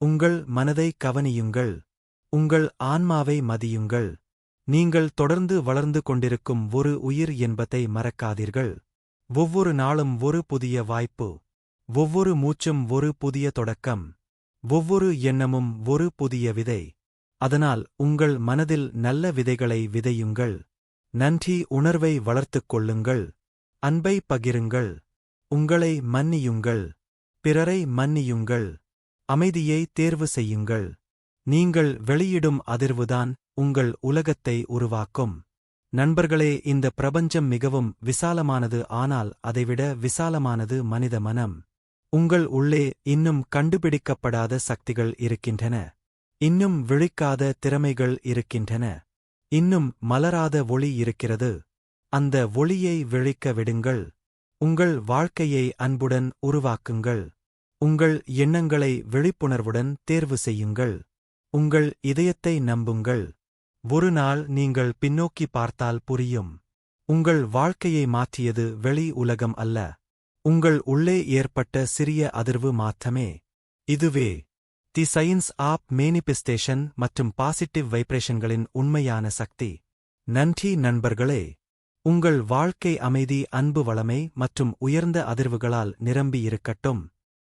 உங்கள் மனதை கவனியுங்கள். உங்கள் ஆன்மாவை மதியுங்கள். நீங்கள் தொடர்ந்து வளர்ந்து கொண்டிருக்கும் ஒரு உயிர் என்பதை மறக்காதீர்கள். ஒவ்வொரு நாளும் ஒரு புதிய வாய்ப்பு. ஒவ்வொரு மூச்சும் ஒரு புதிய தொடக்கம். ஒவ்வொரு எண்ணமும் ஒரு புதிய விதை. அதனால் உங்கள் மனதில் நல்ல விதைகளை விதையுங்கள். நன்றி உணர்வை வளர்த்துக் கொள்ளுங்கள். அன்பை பகிருங்கள். உங்களை மன்னியுங்கள். பிறரை மன்னியுங்கள். அமைதியை தேர்வு செய்யுங்கள். நீங்கள் வெளியிடும் அதிர்வுதான் உங்கள் உலகத்தை உருவாக்கும். நண்பர்களே, இந்த பிரபஞ்சம் மிகவும் விசாலமானது, ஆனால் அதைவிட விசாலமானது மனித மனம். உங்கள் உள்ளே இன்னும் கண்டுபிடிக்கப்படாத சக்திகள் இருக்கின்றன. இன்னும் விழிக்காத திறமைகள் இருக்கின்றன. இன்னும் மலராத ஒளி இருக்கிறது. அந்த ஒளியை விழிக்க விடுங்கள். உங்கள் வாழ்க்கையை அன்புடன் உருவாக்குங்கள். உங்கள் எண்ணங்களை விழிப்புணர்வுடன் தேர்வு செய்யுங்கள். உங்கள் இதயத்தை நம்புங்கள். ஒரு நாள் நீங்கள் பின்னோக்கி பார்த்தால் புரியும். உங்கள் வாழ்க்கையை மாற்றியது வெளி உலகம் அல்ல, உங்கள் உள்ளே ஏற்பட்ட சிறிய அதிர்வு மாற்றமே. இதுவே தி சயின்ஸ் ஆப் மேனிபெஸ்டேஷன் மற்றும் பாசிட்டிவ் வைப்ரேஷன்களின் உண்மையான சக்தி. நன்றி நண்பர்களே. உங்கள் வாழ்க்கை அமைதி, அன்பு, வளமை மற்றும் உயர்ந்த அதிர்வுகளால் நிரம்பியிருக்கட்டும்.